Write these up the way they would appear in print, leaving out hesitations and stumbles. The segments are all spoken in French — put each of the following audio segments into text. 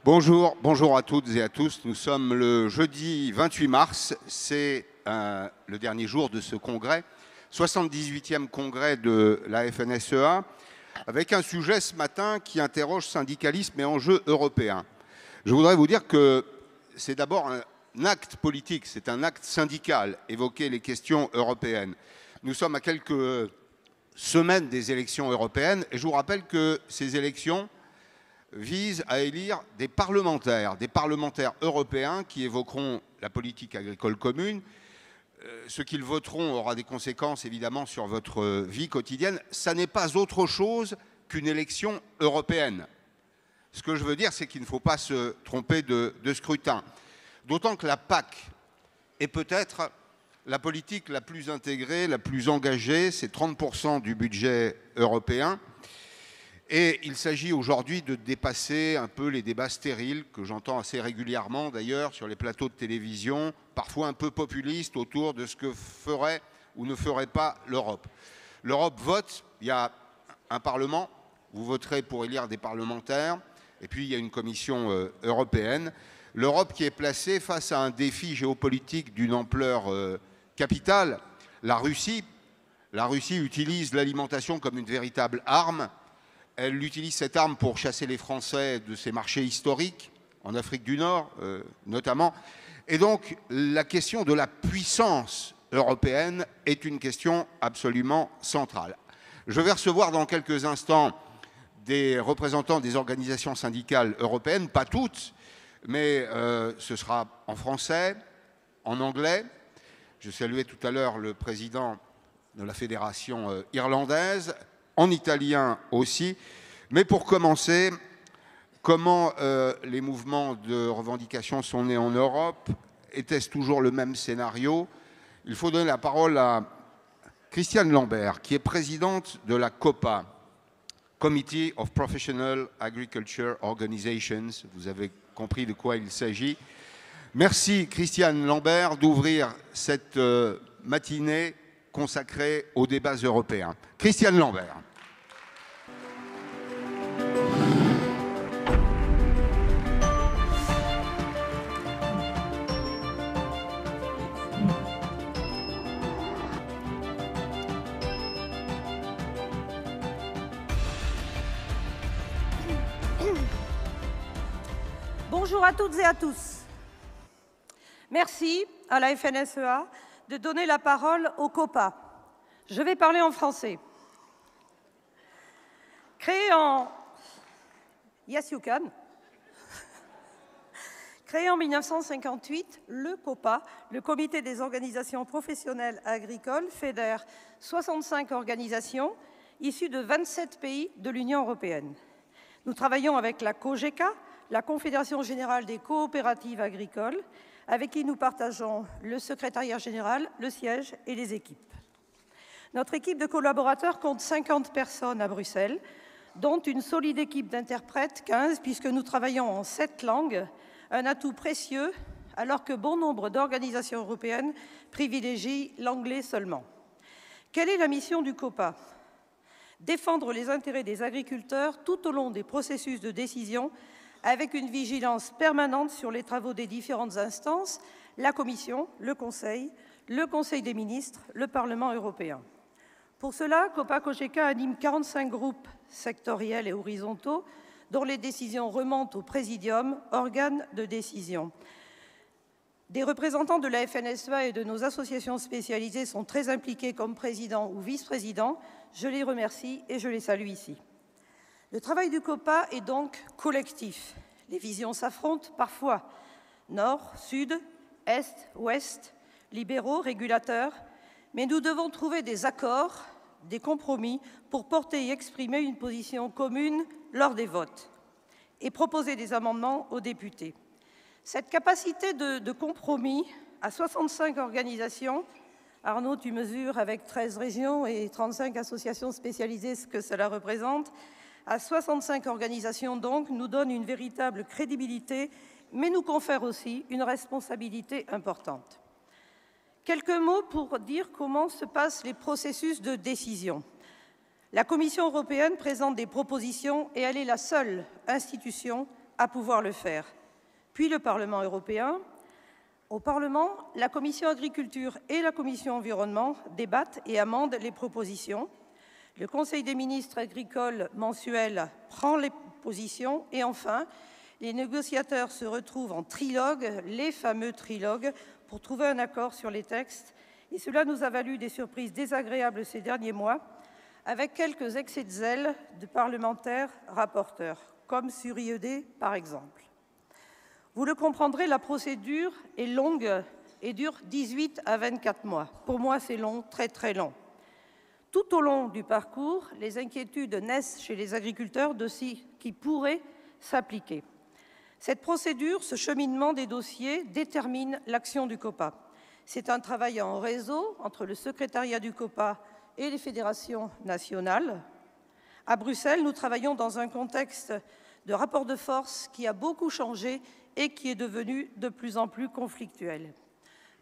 Bonjour, bonjour à toutes et à tous. Nous sommes le jeudi 28 mars, c'est le dernier jour de ce congrès, 78e congrès de la FNSEA, avec un sujet ce matin qui interroge syndicalisme et enjeux européens. Je voudrais vous dire que c'est d'abord un acte politique, c'est un acte syndical, évoquer les questions européennes. Nous sommes à quelques semaines des élections européennes et je vous rappelle que ces élections vise à élire des parlementaires européens qui évoqueront la politique agricole commune. Ce qu'ils voteront aura des conséquences évidemment sur votre vie quotidienne. Ça n'est pas autre chose qu'une élection européenne. Ce que je veux dire, c'est qu'il ne faut pas se tromper de scrutin. D'autant que la PAC est peut-être la politique la plus intégrée, la plus engagée, c'est 30% du budget européen. Et il s'agit aujourd'hui de dépasser un peu les débats stériles que j'entends assez régulièrement d'ailleurs sur les plateaux de télévision, parfois un peu populistes autour de ce que ferait ou ne ferait pas l'Europe. L'Europe vote, il y a un Parlement, vous voterez pour élire des parlementaires, et puis il y a une Commission européenne. L'Europe qui est placée face à un défi géopolitique d'une ampleur capitale. La Russie utilise l'alimentation comme une véritable arme. Elle utilise cette arme pour chasser les Français de ses marchés historiques, en Afrique du Nord notamment. Et donc, la question de la puissance européenne est une question absolument centrale. Je vais recevoir dans quelques instants des représentants des organisations syndicales européennes, pas toutes, mais ce sera en français, en anglais. Je saluais tout à l'heure le président de la fédération irlandaise, en italien aussi. Mais pour commencer, comment les mouvements de revendication sont nés en Europe? Était-ce toujours le même scénario? Il faut donner la parole à Christiane Lambert, qui est présidente de la COPA, Committee of Professional Agriculture Organizations. Vous avez compris de quoi il s'agit. Merci Christiane Lambert d'ouvrir cette matinée consacrée aux débats européens. Christiane Lambert. Bonjour à toutes et à tous. Merci à la FNSEA de donner la parole au COPA. Je vais parler en français. Créé en... Yes, you can. Créé en 1958, le COPA, le Comité des organisations professionnelles agricoles, fédère 65 organisations issues de 27 pays de l'Union européenne. Nous travaillons avec la COGECA, la Confédération générale des coopératives agricoles, avec qui nous partageons le secrétariat général, le siège et les équipes. Notre équipe de collaborateurs compte 50 personnes à Bruxelles, dont une solide équipe d'interprètes, 15, puisque nous travaillons en 7 langues, un atout précieux, alors que bon nombre d'organisations européennes privilégient l'anglais seulement. Quelle est la mission du COPA? Défendre les intérêts des agriculteurs tout au long des processus de décision, avec une vigilance permanente sur les travaux des différentes instances, la Commission, le Conseil des ministres, le Parlement européen. Pour cela, COPA-COGECA anime 45 groupes sectoriels et horizontaux dont les décisions remontent au Présidium, organe de décision. Des représentants de la FNSEA et de nos associations spécialisées sont très impliqués comme présidents ou vice-présidents. Je les remercie et je les salue ici. Le travail du COPA est donc collectif. Les visions s'affrontent parfois. Nord, sud, est, ouest, libéraux, régulateurs. Mais nous devons trouver des accords, des compromis pour porter et exprimer une position commune lors des votes et proposer des amendements aux députés. Cette capacité de compromis à 65 organisations, Arnaud, tu mesures avec 13 régions et 35 associations spécialisées ce que cela représente, à 65 organisations donc, nous donne une véritable crédibilité, mais nous confère aussi une responsabilité importante. Quelques mots pour dire comment se passent les processus de décision. La Commission européenne présente des propositions et elle est la seule institution à pouvoir le faire. Puis le Parlement européen. Au Parlement, la Commission agriculture et la Commission environnement débattent et amendent les propositions. Le Conseil des ministres agricoles mensuel prend les positions. Et enfin, les négociateurs se retrouvent en trilogue, les fameux trilogues, pour trouver un accord sur les textes. Et cela nous a valu des surprises désagréables ces derniers mois, avec quelques excès de zèle de parlementaires rapporteurs, comme sur IED par exemple. Vous le comprendrez, la procédure est longue et dure 18 à 24 mois. Pour moi, c'est long, très très long. Tout au long du parcours, les inquiétudes naissent chez les agriculteurs de ce qui pourrait s'appliquer. Cette procédure, ce cheminement des dossiers, détermine l'action du COPA. C'est un travail en réseau entre le secrétariat du COPA et les fédérations nationales. À Bruxelles, nous travaillons dans un contexte de rapport de force qui a beaucoup changé et qui est devenu de plus en plus conflictuel.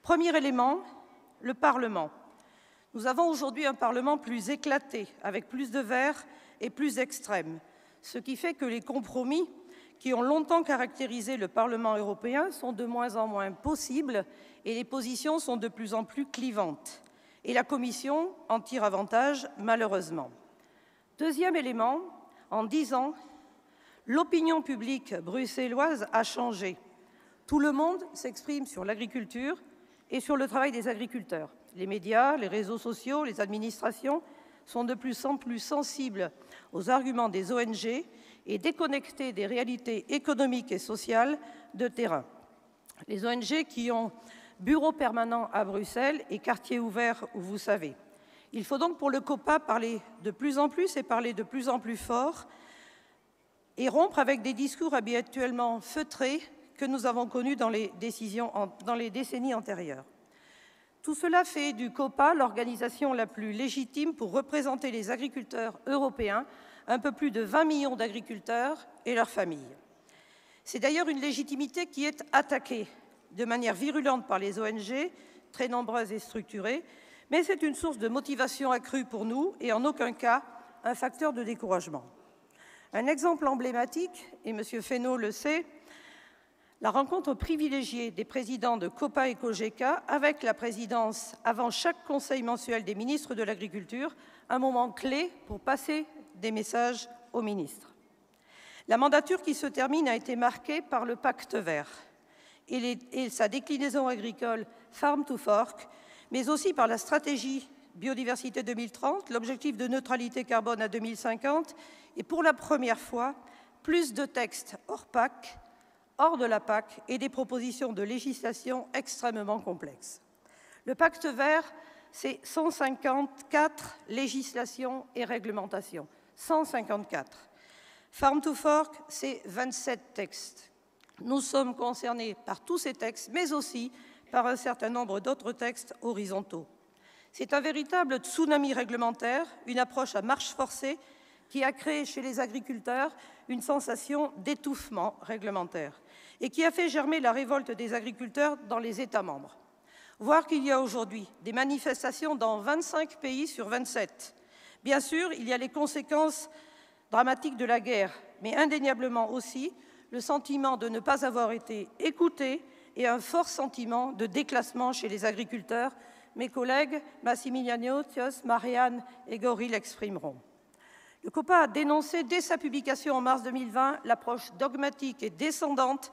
Premier élément, le Parlement. Nous avons aujourd'hui un Parlement plus éclaté, avec plus de verts et plus extrêmes, ce qui fait que les compromis qui ont longtemps caractérisé le Parlement européen sont de moins en moins possibles et les positions sont de plus en plus clivantes. Et la Commission en tire avantage, malheureusement. Deuxième élément, en 10 ans, l'opinion publique bruxelloise a changé. Tout le monde s'exprime sur l'agriculture et sur le travail des agriculteurs. Les médias, les réseaux sociaux, les administrations sont de plus en plus sensibles aux arguments des ONG et déconnectés des réalités économiques et sociales de terrain. Les ONG qui ont bureau permanent à Bruxelles et quartier ouvert où vous savez. Il faut donc pour le COPA parler de plus en plus et parler de plus en plus fort et rompre avec des discours habituellement feutrés que nous avons connus dans les décennies antérieures. Tout cela fait du COPA l'organisation la plus légitime pour représenter les agriculteurs européens, un peu plus de 20 millions d'agriculteurs et leurs familles. C'est d'ailleurs une légitimité qui est attaquée de manière virulente par les ONG, très nombreuses et structurées, mais c'est une source de motivation accrue pour nous et en aucun cas un facteur de découragement. Un exemple emblématique, et M. Fesneau le sait, la rencontre privilégiée des présidents de COPA et COGECA avec la présidence avant chaque conseil mensuel des ministres de l'Agriculture, un moment clé pour passer des messages aux ministres. La mandature qui se termine a été marquée par le pacte vert et sa déclinaison agricole Farm to Fork, mais aussi par la stratégie biodiversité 2030, l'objectif de neutralité carbone à 2050 et pour la première fois, plus de textes hors PAC, hors de la PAC et des propositions de législation extrêmement complexes. Le pacte vert, c'est 154 législations et réglementations. 154. Farm to Fork, c'est 27 textes. Nous sommes concernés par tous ces textes, mais aussi par un certain nombre d'autres textes horizontaux. C'est un véritable tsunami réglementaire, une approche à marche forcée qui a créé chez les agriculteurs une sensation d'étouffement réglementaire et qui a fait germer la révolte des agriculteurs dans les États membres. Voir qu'il y a aujourd'hui des manifestations dans 25 pays sur 27. Bien sûr, il y a les conséquences dramatiques de la guerre, mais indéniablement aussi le sentiment de ne pas avoir été écouté et un fort sentiment de déclassement chez les agriculteurs. Mes collègues Massimiliano, Thios, Marianne et Gori l'exprimeront. Le COPA a dénoncé dès sa publication en mars 2020 l'approche dogmatique et descendante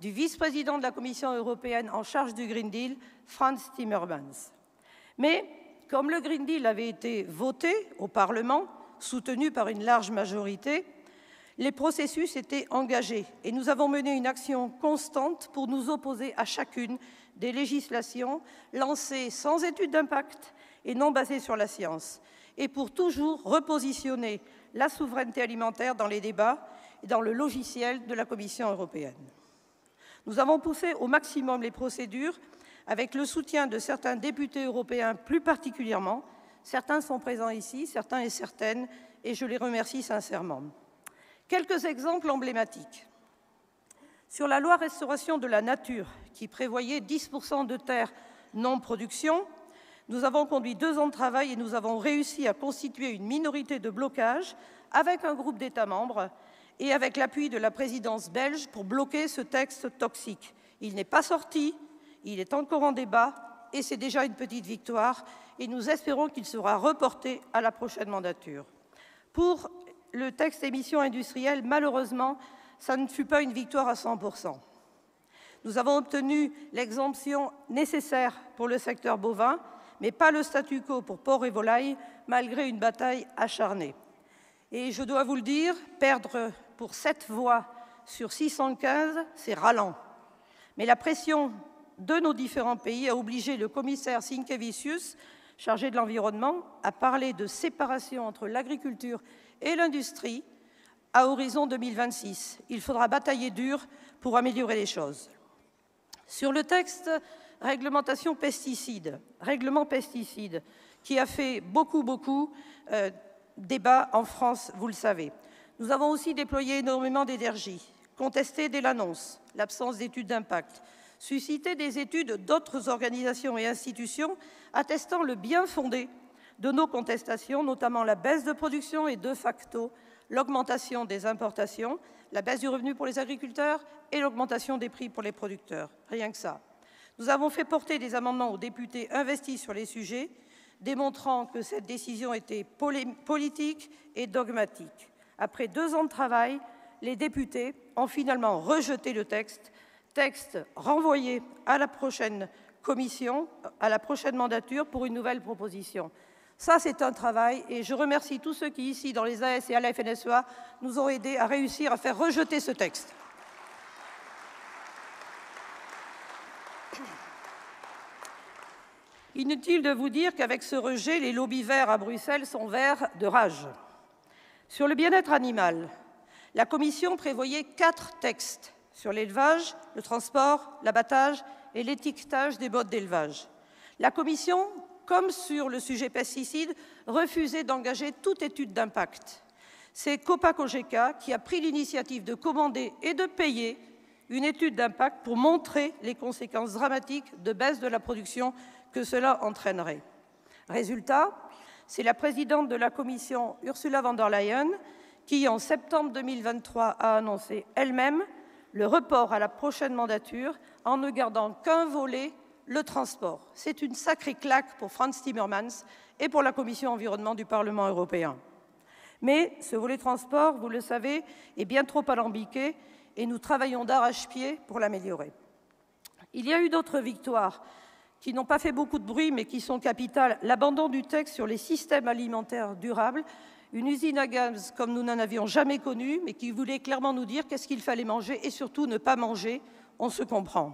du vice-président de la Commission européenne en charge du Green Deal, Frans Timmermans. Mais comme le Green Deal avait été voté au Parlement, soutenu par une large majorité, les processus étaient engagés et nous avons mené une action constante pour nous opposer à chacune des législations lancées sans étude d'impact et non basées sur la science, et pour toujours repositionner la souveraineté alimentaire dans les débats et dans le logiciel de la Commission européenne. Nous avons poussé au maximum les procédures avec le soutien de certains députés européens plus particulièrement. Certains sont présents ici, certains et certaines, et je les remercie sincèrement. Quelques exemples emblématiques. Sur la loi restauration de la nature, qui prévoyait 10% de terres non-production, nous avons conduit 2 ans de travail et nous avons réussi à constituer une minorité de blocage avec un groupe d'États membres et avec l'appui de la présidence belge pour bloquer ce texte toxique. Il n'est pas sorti, il est encore en débat et c'est déjà une petite victoire et nous espérons qu'il sera reporté à la prochaine mandature. Pour le texte émissions industrielles, malheureusement, ça ne fut pas une victoire à 100%. Nous avons obtenu l'exemption nécessaire pour le secteur bovin, mais pas le statu quo pour porc et volaille, malgré une bataille acharnée. Et je dois vous le dire, perdre pour 7 voix sur 615, c'est ralent. Mais la pression de nos différents pays a obligé le commissaire Sinkevicius, chargé de l'environnement, à parler de séparation entre l'agriculture et l'industrie à horizon 2026. Il faudra batailler dur pour améliorer les choses. Sur le texte règlement pesticides, qui a fait beaucoup débat en France, vous le savez. Nous avons aussi déployé énormément d'énergie, contesté dès l'annonce l'absence d'études d'impact, suscité des études d'autres organisations et institutions attestant le bien-fondé de nos contestations, notamment la baisse de production et de facto l'augmentation des importations, la baisse du revenu pour les agriculteurs et l'augmentation des prix pour les producteurs. Rien que ça. Nous avons fait porter des amendements aux députés investis sur les sujets, démontrant que cette décision était politique et dogmatique. Après 2 ans de travail, les députés ont finalement rejeté le texte renvoyé à la prochaine commission, à la prochaine mandature pour une nouvelle proposition. Ça, c'est un travail et je remercie tous ceux qui, ici, dans les AS et à la FNSEA, nous ont aidés à réussir à faire rejeter ce texte. Inutile de vous dire qu'avec ce rejet, les lobbies verts à Bruxelles sont verts de rage. Sur le bien-être animal, la Commission prévoyait 4 textes sur l'élevage, le transport, l'abattage et l'étiquetage des modes d'élevage. La Commission, comme sur le sujet pesticides, refusait d'engager toute étude d'impact. C'est Copa-Cogeca qui a pris l'initiative de commander et de payer une étude d'impact pour montrer les conséquences dramatiques de baisse de la production que cela entraînerait. Résultat, c'est la présidente de la Commission, Ursula von der Leyen, qui, en septembre 2023, a annoncé elle-même le report à la prochaine mandature en ne gardant qu'un volet, le transport. C'est une sacrée claque pour Frans Timmermans et pour la Commission environnement du Parlement européen. Mais ce volet transport, vous le savez, est bien trop alambiqué et nous travaillons d'arrache-pied pour l'améliorer. Il y a eu d'autres victoires qui n'ont pas fait beaucoup de bruit mais qui sont capitales. L'abandon du texte sur les systèmes alimentaires durables, une usine à gaz comme nous n'en avions jamais connue, mais qui voulait clairement nous dire qu'est-ce qu'il fallait manger et surtout ne pas manger, on se comprend.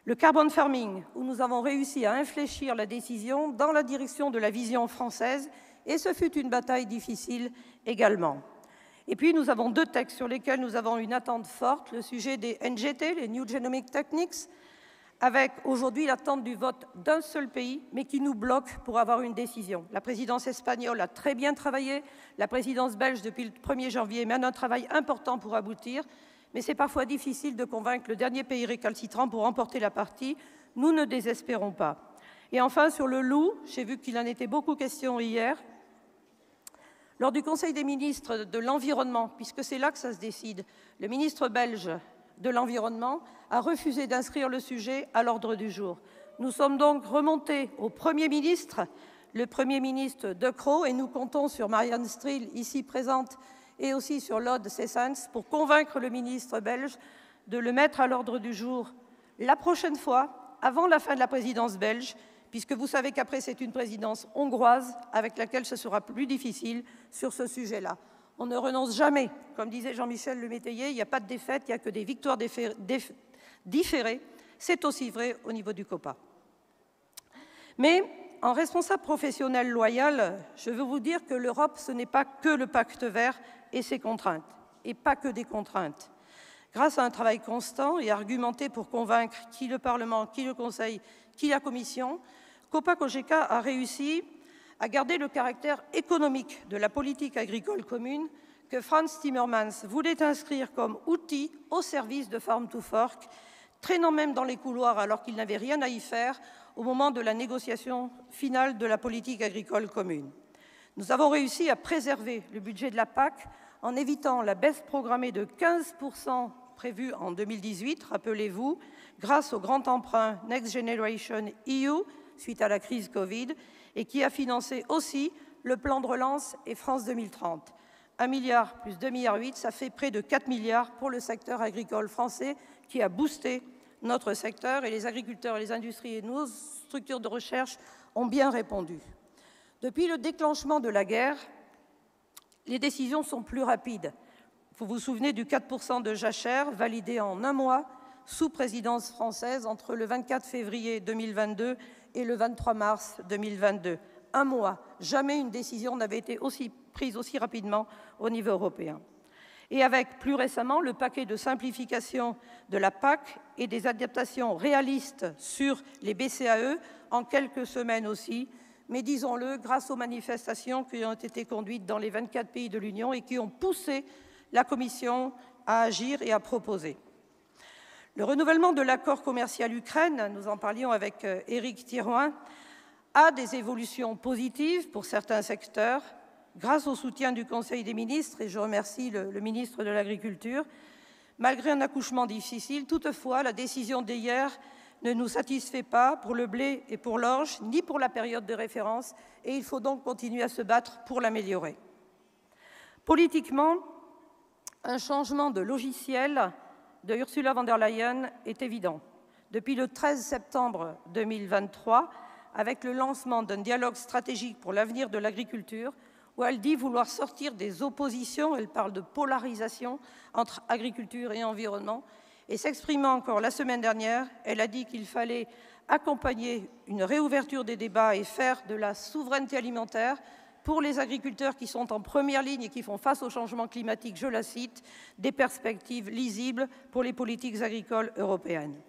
Le carbon farming, où nous avons réussi à infléchir la décision dans la direction de la vision française, et ce fut une bataille difficile également. Et puis nous avons 2 textes sur lesquels nous avons une attente forte, le sujet des NGT, les New Genomic Techniques, avec aujourd'hui l'attente du vote d'un seul pays, mais qui nous bloque pour avoir une décision. La présidence espagnole a très bien travaillé, la présidence belge depuis le 1er janvier mène un travail important pour aboutir, mais c'est parfois difficile de convaincre le dernier pays récalcitrant pour remporter la partie. Nous ne désespérons pas. Et enfin, sur le loup, j'ai vu qu'il en était beaucoup question hier, lors du Conseil des ministres de l'Environnement, puisque c'est là que ça se décide, le ministre belge de l'Environnement a refusé d'inscrire le sujet à l'ordre du jour. Nous sommes donc remontés au Premier ministre, le Premier ministre De Croo, et nous comptons sur Marianne Streel, ici présente, et aussi sur Lode Sessens, pour convaincre le ministre belge de le mettre à l'ordre du jour la prochaine fois, avant la fin de la présidence belge, puisque vous savez qu'après c'est une présidence hongroise avec laquelle ce sera plus difficile sur ce sujet-là. On ne renonce jamais. Comme disait Jean-Michel Le Métayer, il n'y a pas de défaite, il n'y a que des victoires différées. C'est aussi vrai au niveau du COPA. Mais en responsable professionnel loyal, je veux vous dire que l'Europe, ce n'est pas que le pacte vert et ses contraintes, et pas que des contraintes. Grâce à un travail constant et argumenté pour convaincre qui le Parlement, qui le Conseil, qui la Commission, Copa-Cogeca a réussi à garder le caractère économique de la politique agricole commune que Frans Timmermans voulait inscrire comme outil au service de Farm to Fork, traînant même dans les couloirs alors qu'il n'avait rien à y faire au moment de la négociation finale de la politique agricole commune. Nous avons réussi à préserver le budget de la PAC en évitant la baisse programmée de 15% prévue en 2018, rappelez-vous, grâce au grand emprunt Next Generation EU suite à la crise Covid, et qui a financé aussi le plan de relance et France 2030. 1 milliard plus 2,8 milliards, ça fait près de 4 milliards pour le secteur agricole français qui a boosté notre secteur, et les agriculteurs et les industries et nos structures de recherche ont bien répondu. Depuis le déclenchement de la guerre, les décisions sont plus rapides. Vous vous souvenez du 4% de jachère validé en un mois sous présidence française entre le 24 février 2022 et le 23 mars 2022. Un mois, jamais une décision n'avait été prise aussi rapidement au niveau européen. Et avec, plus récemment, le paquet de simplification de la PAC et des adaptations réalistes sur les BCAE en quelques semaines aussi, mais disons-le, grâce aux manifestations qui ont été conduites dans les 24 pays de l'Union et qui ont poussé la Commission à agir et à proposer. Le renouvellement de l'accord commercial Ukraine, nous en parlions avec Éric Thirouin, a des évolutions positives pour certains secteurs, grâce au soutien du Conseil des ministres, et je remercie le ministre de l'Agriculture. Malgré un accouchement difficile, toutefois, la décision d'hier ne nous satisfait pas pour le blé et pour l'orge, ni pour la période de référence, et il faut donc continuer à se battre pour l'améliorer. Politiquement, un changement de logiciel de Ursula von der Leyen est évident. Depuis le 13 septembre 2023, avec le lancement d'un dialogue stratégique pour l'avenir de l'agriculture, où elle dit vouloir sortir des oppositions, elle parle de polarisation entre agriculture et environnement, et s'exprimant encore la semaine dernière, elle a dit qu'il fallait accompagner une réouverture des débats et faire de la souveraineté alimentaire pour les agriculteurs qui sont en première ligne et qui font face au changement climatique, je la cite, des perspectives lisibles pour les politiques agricoles européennes.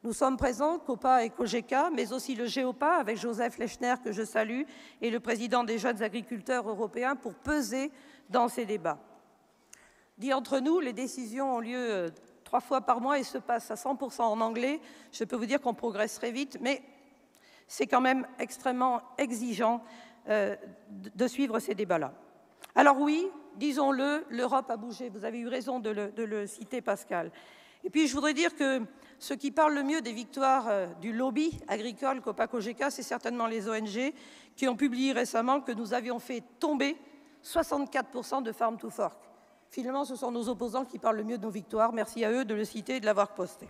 Nous sommes présents, COPA et COGECA, mais aussi le GEOPA, avec Joseph Lechner, que je salue, et le président des jeunes agriculteurs européens, pour peser dans ces débats. Dit entre nous, les décisions ont lieu 3 fois par mois et se passent à 100% en anglais. Je peux vous dire qu'on progresse très vite, mais c'est quand même extrêmement exigeant de suivre ces débats-là. Alors oui, disons-le, l'Europe a bougé. Vous avez eu raison de le citer, Pascal. Et puis, je voudrais dire que ceux qui parlent le mieux des victoires du lobby agricole COPA-COGECA, c'est certainement les ONG qui ont publié récemment que nous avions fait tomber 64% de Farm to Fork. Finalement, ce sont nos opposants qui parlent le mieux de nos victoires. Merci à eux de le citer et de l'avoir posté.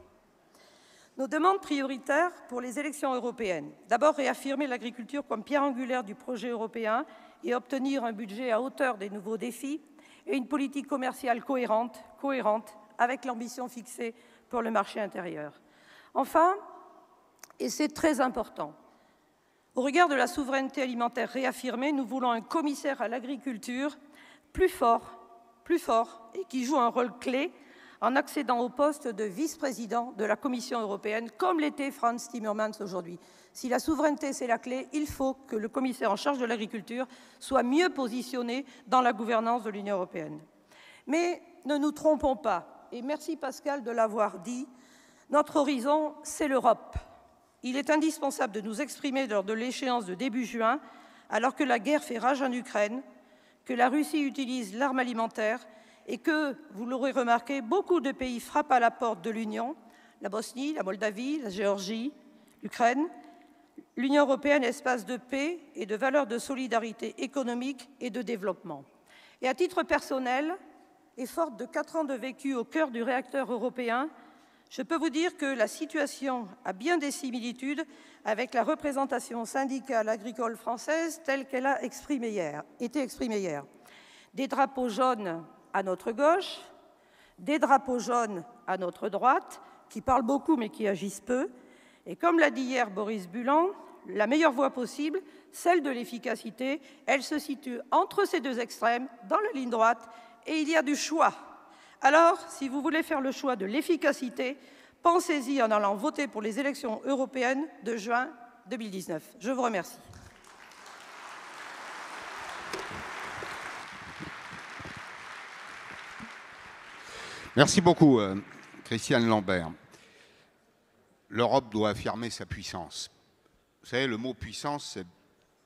Nos demandes prioritaires pour les élections européennes. D'abord, réaffirmer l'agriculture comme pierre angulaire du projet européen et obtenir un budget à hauteur des nouveaux défis et une politique commerciale cohérente avec l'ambition fixée pour le marché intérieur. Enfin, et c'est très important, au regard de la souveraineté alimentaire réaffirmée, nous voulons un commissaire à l'agriculture plus fort et qui joue un rôle clé en accédant au poste de vice-président de la Commission européenne, comme l'était Frans Timmermans aujourd'hui. Si la souveraineté, c'est la clé, il faut que le commissaire en charge de l'agriculture soit mieux positionné dans la gouvernance de l'Union européenne. Mais ne nous trompons pas, et merci Pascal de l'avoir dit, notre horizon, c'est l'Europe. Il est indispensable de nous exprimer lors de l'échéance de début juin, alors que la guerre fait rage en Ukraine, que la Russie utilise l'arme alimentaire et que, vous l'aurez remarqué, beaucoup de pays frappent à la porte de l'Union, la Bosnie, la Moldavie, la Géorgie, l'Ukraine, l'Union européenne, espace de paix et de valeurs de solidarité économique et de développement. Et à titre personnel, et forte de 4 ans de vécu au cœur du réacteur européen, je peux vous dire que la situation a bien des similitudes avec la représentation syndicale agricole française telle qu'elle a été exprimée hier. Des drapeaux jaunes à notre gauche, des drapeaux jaunes à notre droite, qui parlent beaucoup mais qui agissent peu. Et comme l'a dit hier Boris Bulan, la meilleure voie possible, celle de l'efficacité, elle se situe entre ces deux extrêmes, dans la ligne droite, et il y a du choix. Alors, si vous voulez faire le choix de l'efficacité, pensez-y en allant voter pour les élections européennes de juin 2019. Je vous remercie. Merci beaucoup, Christiane Lambert. L'Europe doit affirmer sa puissance. Vous savez, le mot puissance, c'est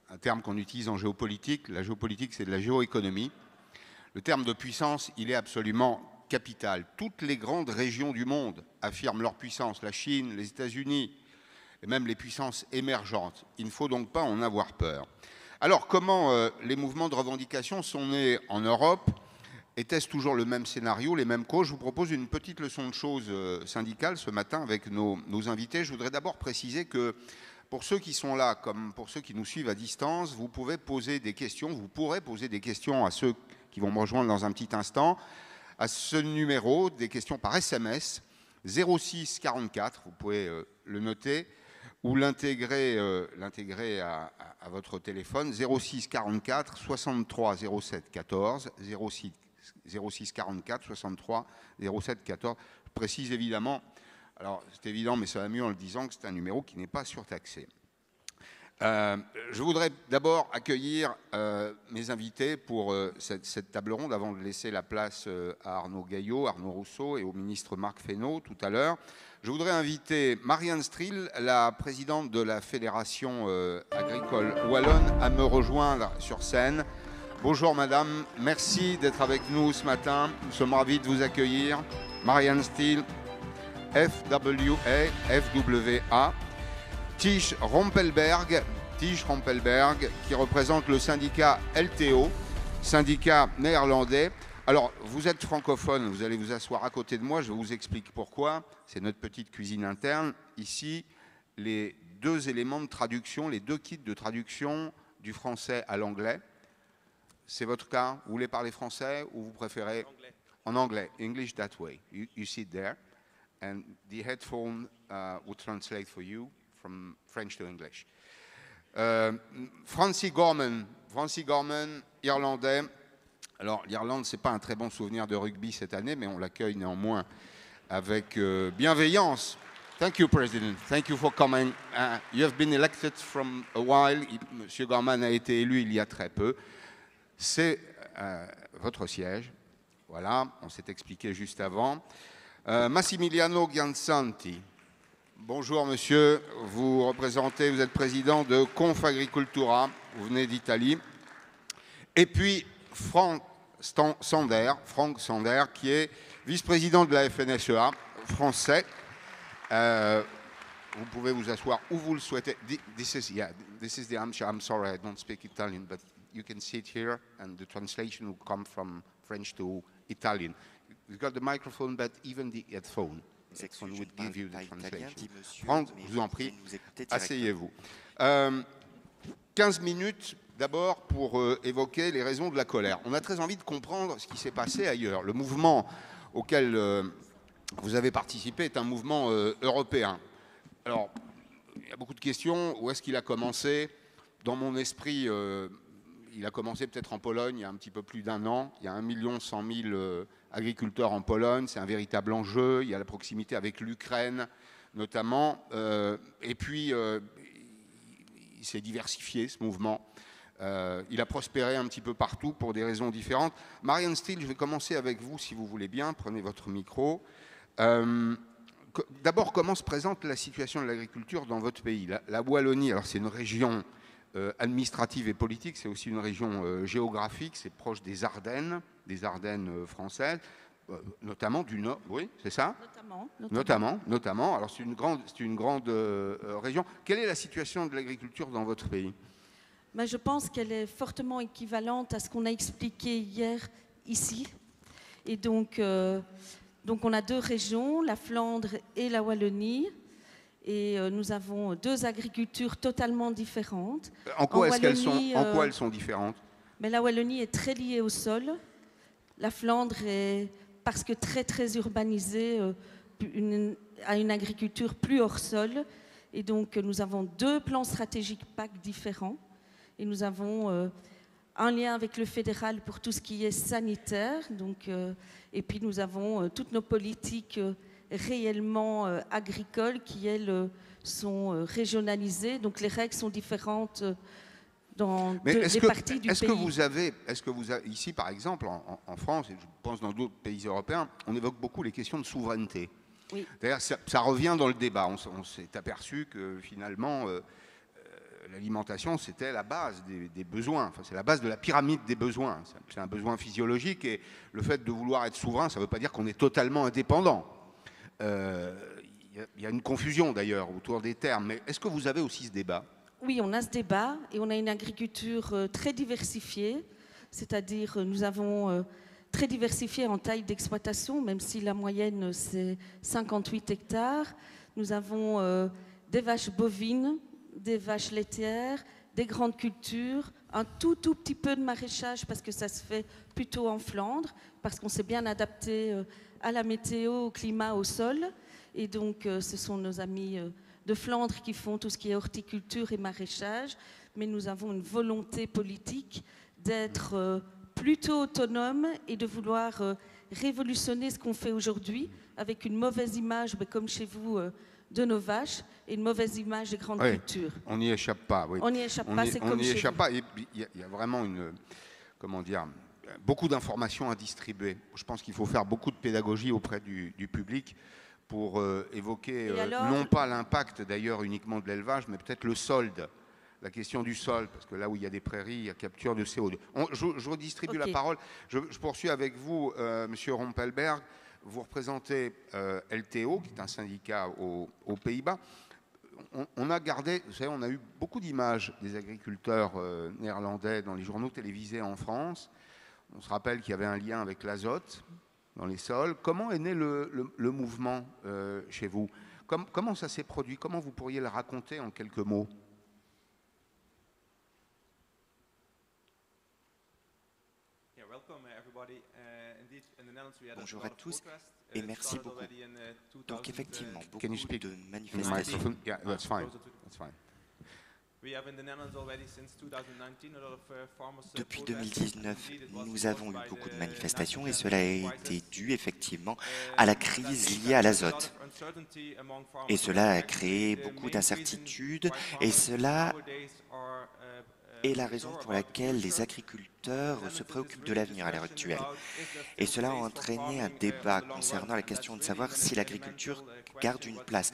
un terme qu'on utilise en géopolitique. La géopolitique, c'est de la géoéconomie. Le terme de puissance, il est absolument capital. Toutes les grandes régions du monde affirment leur puissance, la Chine, les États-Unis, et même les puissances émergentes. Il ne faut donc pas en avoir peur. Alors, comment les mouvements de revendication sont nés en Europe? Était-ce toujours le même scénario, les mêmes causes? Je vous propose une petite leçon de choses syndicales ce matin avec nos invités. Je voudrais d'abord préciser que pour ceux qui sont là, comme pour ceux qui nous suivent à distance, vous pouvez poser des questions, vous pourrez poser des questions à ceux qui vont me rejoindre dans un petit instant, à ce numéro, des questions par SMS, 06 44, vous pouvez le noter, ou l'intégrer à votre téléphone, 06 44 63 07 14, 06 44 63 07 14. Je précise évidemment, alors c'est évident, mais ça va mieux en le disant, que c'est un numéro qui n'est pas surtaxé. Je voudrais d'abord accueillir mes invités pour cette table ronde, avant de laisser la place à Arnaud Gaillot, Arnaud Rousseau et au ministre Marc Fesneau tout à l'heure. Je voudrais inviter Marianne Strill, la présidente de la Fédération agricole wallonne, à me rejoindre sur scène. Bonjour madame, merci d'être avec nous ce matin. Nous sommes ravis de vous accueillir. Marianne Strill, FWA. Tige Rompelberg, qui représente le syndicat LTO, syndicat néerlandais. Alors, vous êtes francophone, vous allez vous asseoir à côté de moi, je vous explique pourquoi. C'est notre petite cuisine interne. Ici, les deux éléments de traduction, les deux kits de traduction du français à l'anglais. C'est votre cas? Vous voulez parler français ou vous préférez en anglais? English that way. You sit there and the headphone will translate for you from French to English. Francie Gorman, irlandais. Alors, l'Irlande, ce n'est pas un très bon souvenir de rugby cette année, mais on l'accueille néanmoins avec bienveillance. Thank you, President. Thank you for coming. You have been elected from a while. Monsieur Gorman a été élu il y a très peu. C'est votre siège. Voilà, on s'est expliqué juste avant. Massimiliano Giansanti. Bonjour monsieur, vous êtes président de Confagricultura, vous venez d'Italie. Et puis Frank Sander, qui est vice-président de la FNSEA, français. Vous pouvez vous asseoir où vous le souhaitez. This is the armchair. I'm sorry, I don't speak Italian, but you can sit here and the translation will come from French to Italian. You've got the microphone, but even the headphone. Would give you the translation. Franck, je vous en prie, asseyez-vous. 15 minutes d'abord pour évoquer les raisons de la colère. On a très envie de comprendre ce qui s'est passé ailleurs. Le mouvement auquel vous avez participé est un mouvement européen. Alors, il y a beaucoup de questions. Où est-ce qu'il a commencé? Dans mon esprit, il a commencé peut-être en Pologne il y a un petit peu plus d'1 an. Il y a 1 100 000 agriculteurs en Pologne, c'est un véritable enjeu. Il y a la proximité avec l'Ukraine notamment. Et puis, il s'est diversifié ce mouvement. Il a prospéré un petit peu partout pour des raisons différentes. Marianne Strill, je vais commencer avec vous si vous voulez bien. Prenez votre micro. D'abord, comment se présente la situation de l'agriculture dans votre pays? La Wallonie, alors c'est une région administrative et politique, c'est aussi une région géographique, c'est proche des Ardennes françaises, notamment du Nord, oui, c'est ça? Notamment. Alors c'est une grande région. Quelle est la situation de l'agriculture dans votre pays? Ben, je pense qu'elle est fortement équivalente à ce qu'on a expliqué hier ici. Et donc on a deux régions, la Flandre et la Wallonie. Et nous avons deux agricultures totalement différentes. En quoi elles sont différentes? Mais la Wallonie est très liée au sol. La Flandre est, parce que très urbanisée, a une agriculture plus hors sol. Et donc nous avons deux plans stratégiques PAC différents. Et nous avons un lien avec le fédéral pour tout ce qui est sanitaire. Donc, et puis nous avons toutes nos politiques réellement agricoles qui, elles, sont régionalisées. Donc les règles sont différentes dans les parties du pays. Est-ce que vous avez, ici par exemple, en France, et je pense dans d'autres pays européens, on évoque beaucoup les questions de souveraineté. Oui. D'ailleurs, ça revient dans le débat. On s'est aperçu que finalement, l'alimentation, c'était la base des besoins. Enfin, c'est la base de la pyramide des besoins. C'est un besoin physiologique et le fait de vouloir être souverain, ça ne veut pas dire qu'on est totalement indépendant. Il y a une confusion d'ailleurs autour des termes. Mais est-ce que vous avez aussi ce débat? Oui, on a ce débat et on a une agriculture très diversifiée, c'est-à-dire nous avons très diversifié en taille d'exploitation, même si la moyenne c'est 58 hectares. Nous avons des vaches bovines, des vaches laitières, des grandes cultures, un tout petit peu de maraîchage parce que ça se fait plutôt en Flandre, parce qu'on s'est bien adapté à la météo, au climat, au sol. Et donc ce sont nos amis de Flandre qui font tout ce qui est horticulture et maraîchage, mais nous avons une volonté politique d'être plutôt autonome et de vouloir révolutionner ce qu'on fait aujourd'hui avec une mauvaise image, comme chez vous, de nos vaches et une mauvaise image des grandes cultures. On n'y échappe pas. Oui. On n'y échappe pas, c'est comme chez vous. On n'y échappe pas. Il y a vraiment beaucoup d'informations à distribuer. Je pense qu'il faut faire beaucoup de pédagogie auprès du public pour évoquer non pas l'impact d'ailleurs uniquement de l'élevage, mais peut-être le solde. La question du sol, parce que là où il y a des prairies, il y a capture de CO2. Je redistribue la parole. Je poursuis avec vous, Monsieur Rompelberg. Vous représentez LTO, qui est un syndicat aux Pays-Bas. On a gardé, vous savez, on a eu beaucoup d'images des agriculteurs néerlandais dans les journaux télévisés en France. On se rappelle qu'il y avait un lien avec l'azote dans les sols. Comment est né le mouvement chez vous? Comment ça s'est produit? Comment vous pourriez le raconter en quelques mots? Bonjour à tous et merci beaucoup. Donc effectivement, beaucoup de manifestations. Depuis 2019, nous avons eu beaucoup de manifestations et cela a été dû effectivement à la crise liée à l'azote. Et cela a créé beaucoup d'incertitudes et cela est la raison pour laquelle les agriculteurs se préoccupent de l'avenir à l'heure actuelle. Et cela a entraîné un débat concernant la question de savoir si l'agriculture garde une place.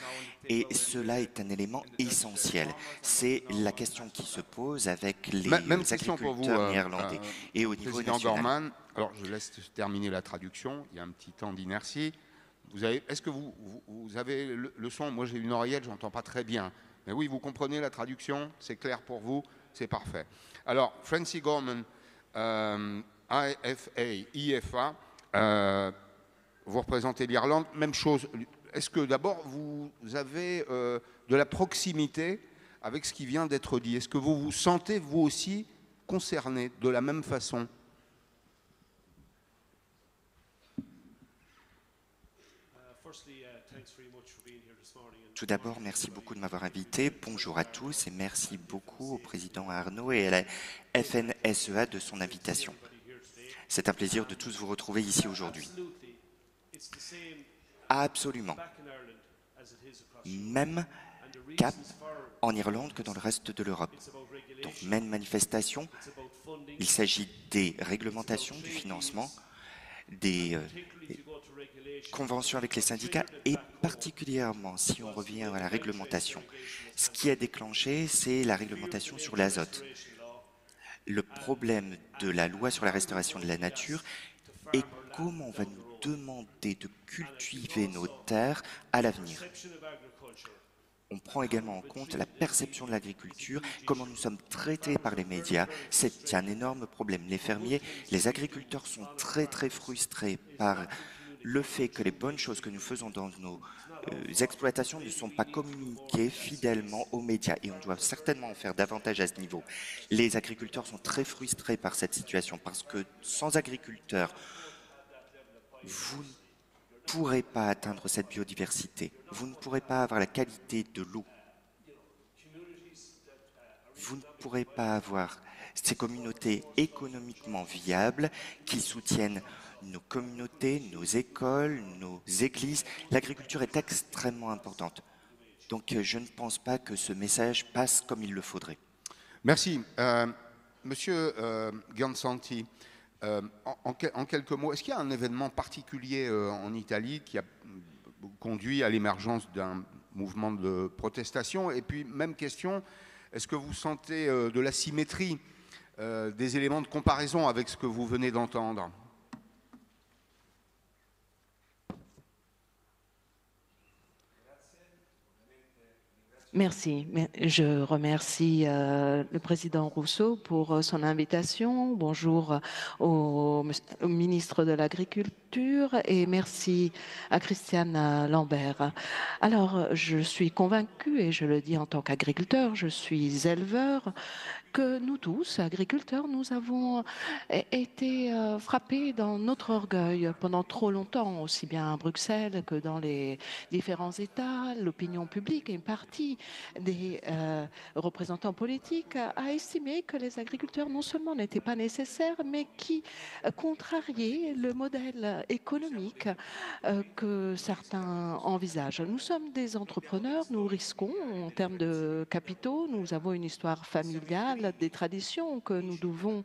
Et cela est un élément essentiel. C'est la question qui se pose avec les agriculteurs néerlandais et au niveau national. Gorman, alors je laisse terminer la traduction, il y a un petit temps d'inertie. Est-ce que vous avez le son? Moi j'ai une oreillette, je n'entends pas très bien. Mais oui, vous comprenez la traduction? C'est clair pour vous? C'est parfait. Alors, Francie Gorman, IFA, vous représentez l'Irlande, même chose. Est-ce que d'abord vous avez de la proximité avec ce qui vient d'être dit? Est-ce que vous vous sentez vous aussi concerné de la même façon? Tout d'abord, merci beaucoup de m'avoir invité. Bonjour à tous et merci beaucoup au président Arnaud et à la FNSEA de son invitation. C'est un plaisir de tous vous retrouver ici aujourd'hui. Absolument. Même cap en Irlande que dans le reste de l'Europe. Donc, même manifestation, il s'agit des réglementations, du financement, des conventions avec les syndicats et particulièrement, si on revient à la réglementation, ce qui a déclenché, c'est la réglementation sur l'azote. Le problème de la loi sur la restauration de la nature est comment on va nous demander de cultiver nos terres à l'avenir. On prend également en compte la perception de l'agriculture, comment nous sommes traités par les médias. C'est un énorme problème. Les fermiers, les agriculteurs sont très frustrés par le fait que les bonnes choses que nous faisons dans nos exploitations ne sont pas communiquées fidèlement aux médias et on doit certainement en faire davantage à ce niveau. Les agriculteurs sont très frustrés par cette situation parce que sans agriculteurs, vous ne pourrez pas atteindre cette biodiversité. Vous ne pourrez pas avoir la qualité de l'eau. Vous ne pourrez pas avoir ces communautés économiquement viables qui soutiennent nos communautés, nos écoles, nos églises. L'agriculture est extrêmement importante. Donc je ne pense pas que ce message passe comme il le faudrait. Merci. Monsieur Giansanti, en quelques mots, est-ce qu'il y a un événement particulier en Italie qui a conduit à l'émergence d'un mouvement de protestation? Et puis, même question, Est-ce que vous sentez de la symétrie, des éléments de comparaison avec ce que vous venez d'entendre? Merci. Je remercie le président Rousseau pour son invitation. Bonjour au ministre de l'Agriculture et merci à Christiane Lambert. Alors, je suis convaincue, et je le dis en tant qu'agriculteur, je suis éleveur, que nous tous, agriculteurs, nous avons été frappés dans notre orgueil pendant trop longtemps, aussi bien à Bruxelles que dans les différents États. L'opinion publique et une partie des représentants politiques a estimé que les agriculteurs non seulement n'étaient pas nécessaires, mais qui contrariaient le modèle économique que certains envisagent. Nous sommes des entrepreneurs, nous risquons en termes de capitaux, nous avons une histoire familiale, des traditions que nous devons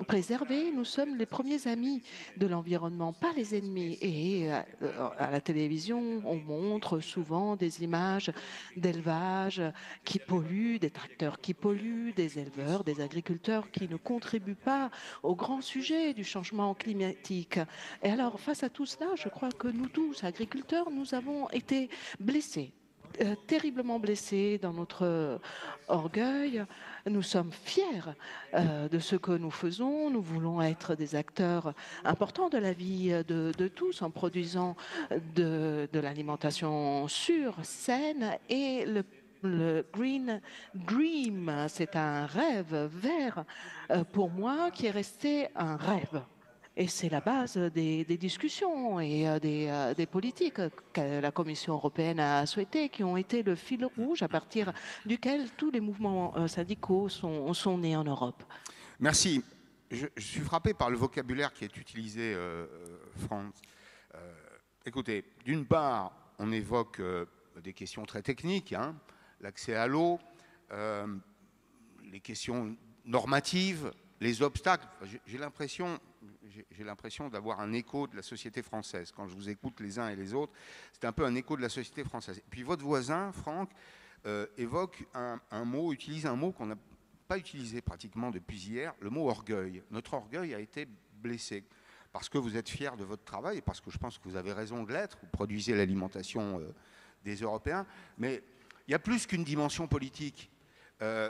préserver. Nous sommes les premiers amis de l'environnement, pas les ennemis. Et à la télévision, on montre souvent des images d'élevage qui polluent, des tracteurs qui polluent, des éleveurs, des agriculteurs qui ne contribuent pas au grand sujet du changement climatique. Et alors, face à tout cela, je crois que nous tous, agriculteurs, nous avons été blessés. Terriblement blessés dans notre orgueil. Nous sommes fiers de ce que nous faisons. Nous voulons être des acteurs importants de la vie de tous en produisant de l'alimentation sûre, saine et le Green Dream. C'est un rêve vert pour moi qui est resté un rêve. Et c'est la base des discussions et des politiques que la Commission européenne a souhaitées, qui ont été le fil rouge à partir duquel tous les mouvements syndicaux sont nés en Europe. Merci. Je suis frappé par le vocabulaire qui est utilisé, Franz. Écoutez, d'une part, on évoque des questions très techniques, hein, l'accès à l'eau, les questions normatives, les obstacles. J'ai l'impression d'avoir un écho de la société française. Quand je vous écoute les uns et les autres, c'est un peu un écho de la société française. Et puis votre voisin, Franck, évoque utilise un mot qu'on n'a pas utilisé pratiquement depuis hier, le mot orgueil. Notre orgueil a été blessé parce que vous êtes fiers de votre travail et parce que je pense que vous avez raison de l'être. Vous produisez l'alimentation des Européens. Mais il y a plus qu'une dimension politique.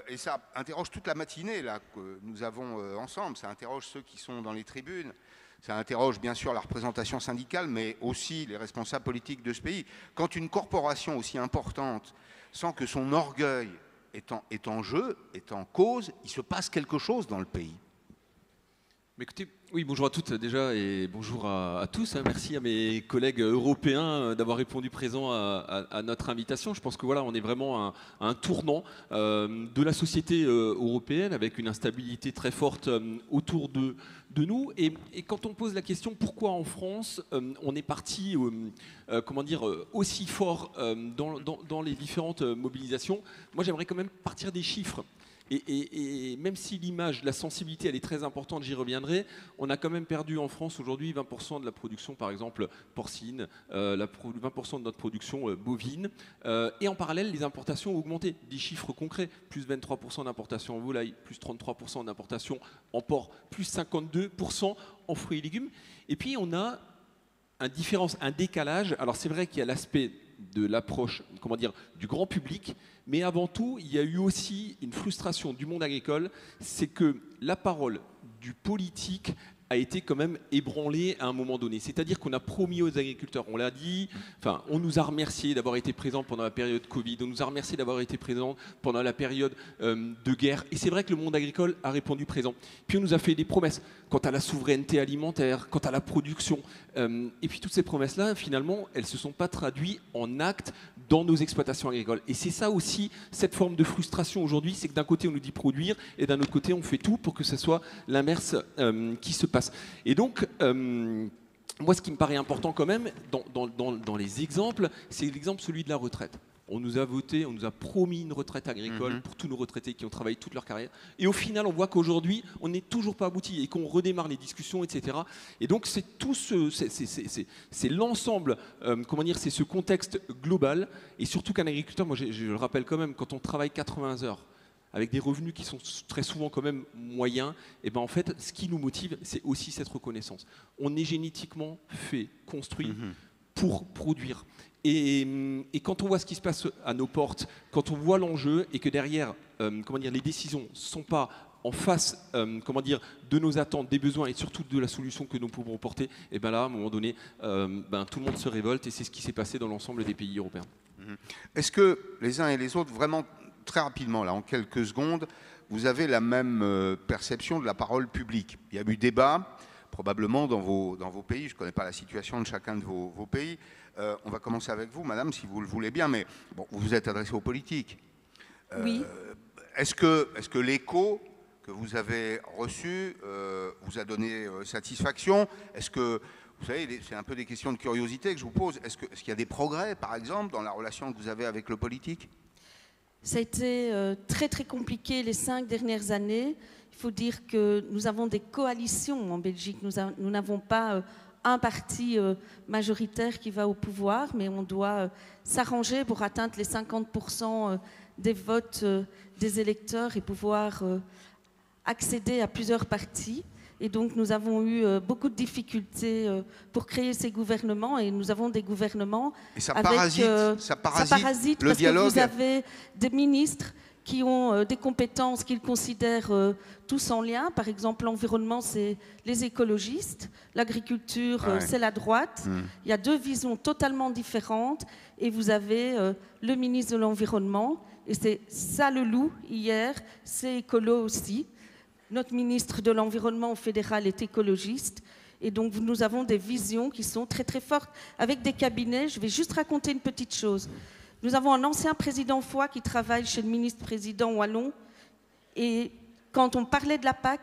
Et ça interroge toute la matinée là, que nous avons ensemble, ça interroge ceux qui sont dans les tribunes, ça interroge bien sûr la représentation syndicale, mais aussi les responsables politiques de ce pays. Quand une corporation aussi importante sent que son orgueil est en jeu, est en cause, il se passe quelque chose dans le pays. Mais écoutez, oui, bonjour à toutes déjà et bonjour à tous. Merci à mes collègues européens d'avoir répondu présent à notre invitation. Je pense que voilà, on est vraiment à un tournant de la société européenne avec une instabilité très forte autour de nous. Et quand on pose la question pourquoi en France on est parti comment dire, aussi fort dans les différentes mobilisations, moi j'aimerais quand même partir des chiffres. Et même si l'image, la sensibilité, elle est très importante, j'y reviendrai, on a quand même perdu en France aujourd'hui 20% de la production, par exemple, porcine, 20% de notre production bovine. Et en parallèle, les importations ont augmenté. Des chiffres concrets, plus 23% d'importation en volaille, plus 33% d'importation en porc, plus 52% en fruits et légumes. Et puis, on a un décalage. Alors, c'est vrai qu'il y a l'aspect de l'approche, comment dire, du grand public, mais avant tout, il y a eu aussi une frustration du monde agricole, c'est que la parole du politique a été quand même ébranlée à un moment donné. C'est-à-dire qu'on a promis aux agriculteurs, on l'a dit, enfin, on nous a remercié d'avoir été présents pendant la période Covid, on nous a remercié d'avoir été présents pendant la période de guerre. Et c'est vrai que le monde agricole a répondu présent. Puis on nous a fait des promesses quant à la souveraineté alimentaire, quant à la production. Et puis toutes ces promesses-là, finalement, elles ne se sont pas traduites en actes dans nos exploitations agricoles. Et c'est ça aussi, cette forme de frustration aujourd'hui, c'est que d'un côté on nous dit produire et d'un autre côté on fait tout pour que ce soit l'inverse qui se passe. Et donc, moi ce qui me paraît important quand même dans les exemples, c'est l'exemple celui de la retraite. On nous a voté, on nous a promis une retraite agricole pour tous nos retraités qui ont travaillé toute leur carrière. Et au final, on voit qu'aujourd'hui, on n'est toujours pas abouti et qu'on redémarre les discussions, etc. Et donc, c'est tout c'est l'ensemble, comment dire, c'est ce contexte global. Et surtout qu'un agriculteur, moi, je le rappelle quand même, quand on travaille 80 heures, avec des revenus qui sont très souvent quand même moyens, et ben en fait, ce qui nous motive, c'est aussi cette reconnaissance. On est génétiquement fait, construit pour produire. Et quand on voit ce qui se passe à nos portes, quand on voit l'enjeu et que derrière, comment dire, les décisions ne sont pas en face, comment dire, de nos attentes, des besoins et surtout de la solution que nous pouvons porter, et ben là, à un moment donné, tout le monde se révolte et c'est ce qui s'est passé dans l'ensemble des pays européens. Est-ce que les uns et les autres, vraiment très rapidement, là, en quelques secondes, vous avez la même perception de la parole publique? Il y a eu débat, probablement, dans vos pays. Je ne connais pas la situation de chacun de vos pays. On va commencer avec vous, madame, si vous le voulez bien, mais bon, vous vous êtes adressée aux politiques. Oui. Est-ce que l'écho que vous avez reçu vous a donné satisfaction? Est-ce que, vous savez, c'est un peu des questions de curiosité que je vous pose. Est-ce qu'il y a des progrès, par exemple, dans la relation que vous avez avec le politique? Ça a été très très compliqué les 5 dernières années. Il faut dire que nous avons des coalitions en Belgique. Nous n'avons pas un parti majoritaire qui va au pouvoir, mais on doit s'arranger pour atteindre les 50% des votes des électeurs et pouvoir accéder à plusieurs partis. Et donc nous avons eu beaucoup de difficultés pour créer ces gouvernements, et nous avons des gouvernements et ça avec... parasite le parce dialogue. Que vous avez des ministres qui ont des compétences qu'ils considèrent tous en lien. Par exemple, l'environnement, c'est les écologistes. L'agriculture, c'est la droite. Il y a 2 visions totalement différentes. Et vous avez le ministre de l'Environnement. Et c'est ça le loup, hier. C'est écolo aussi. Notre ministre de l'Environnement fédéral est écologiste. Et donc, nous avons des visions qui sont très, très fortes. Avec des cabinets, je vais juste raconter une petite chose. Nous avons un ancien président Foy qui travaille chez le ministre-président wallon. Et quand on parlait de la PAC,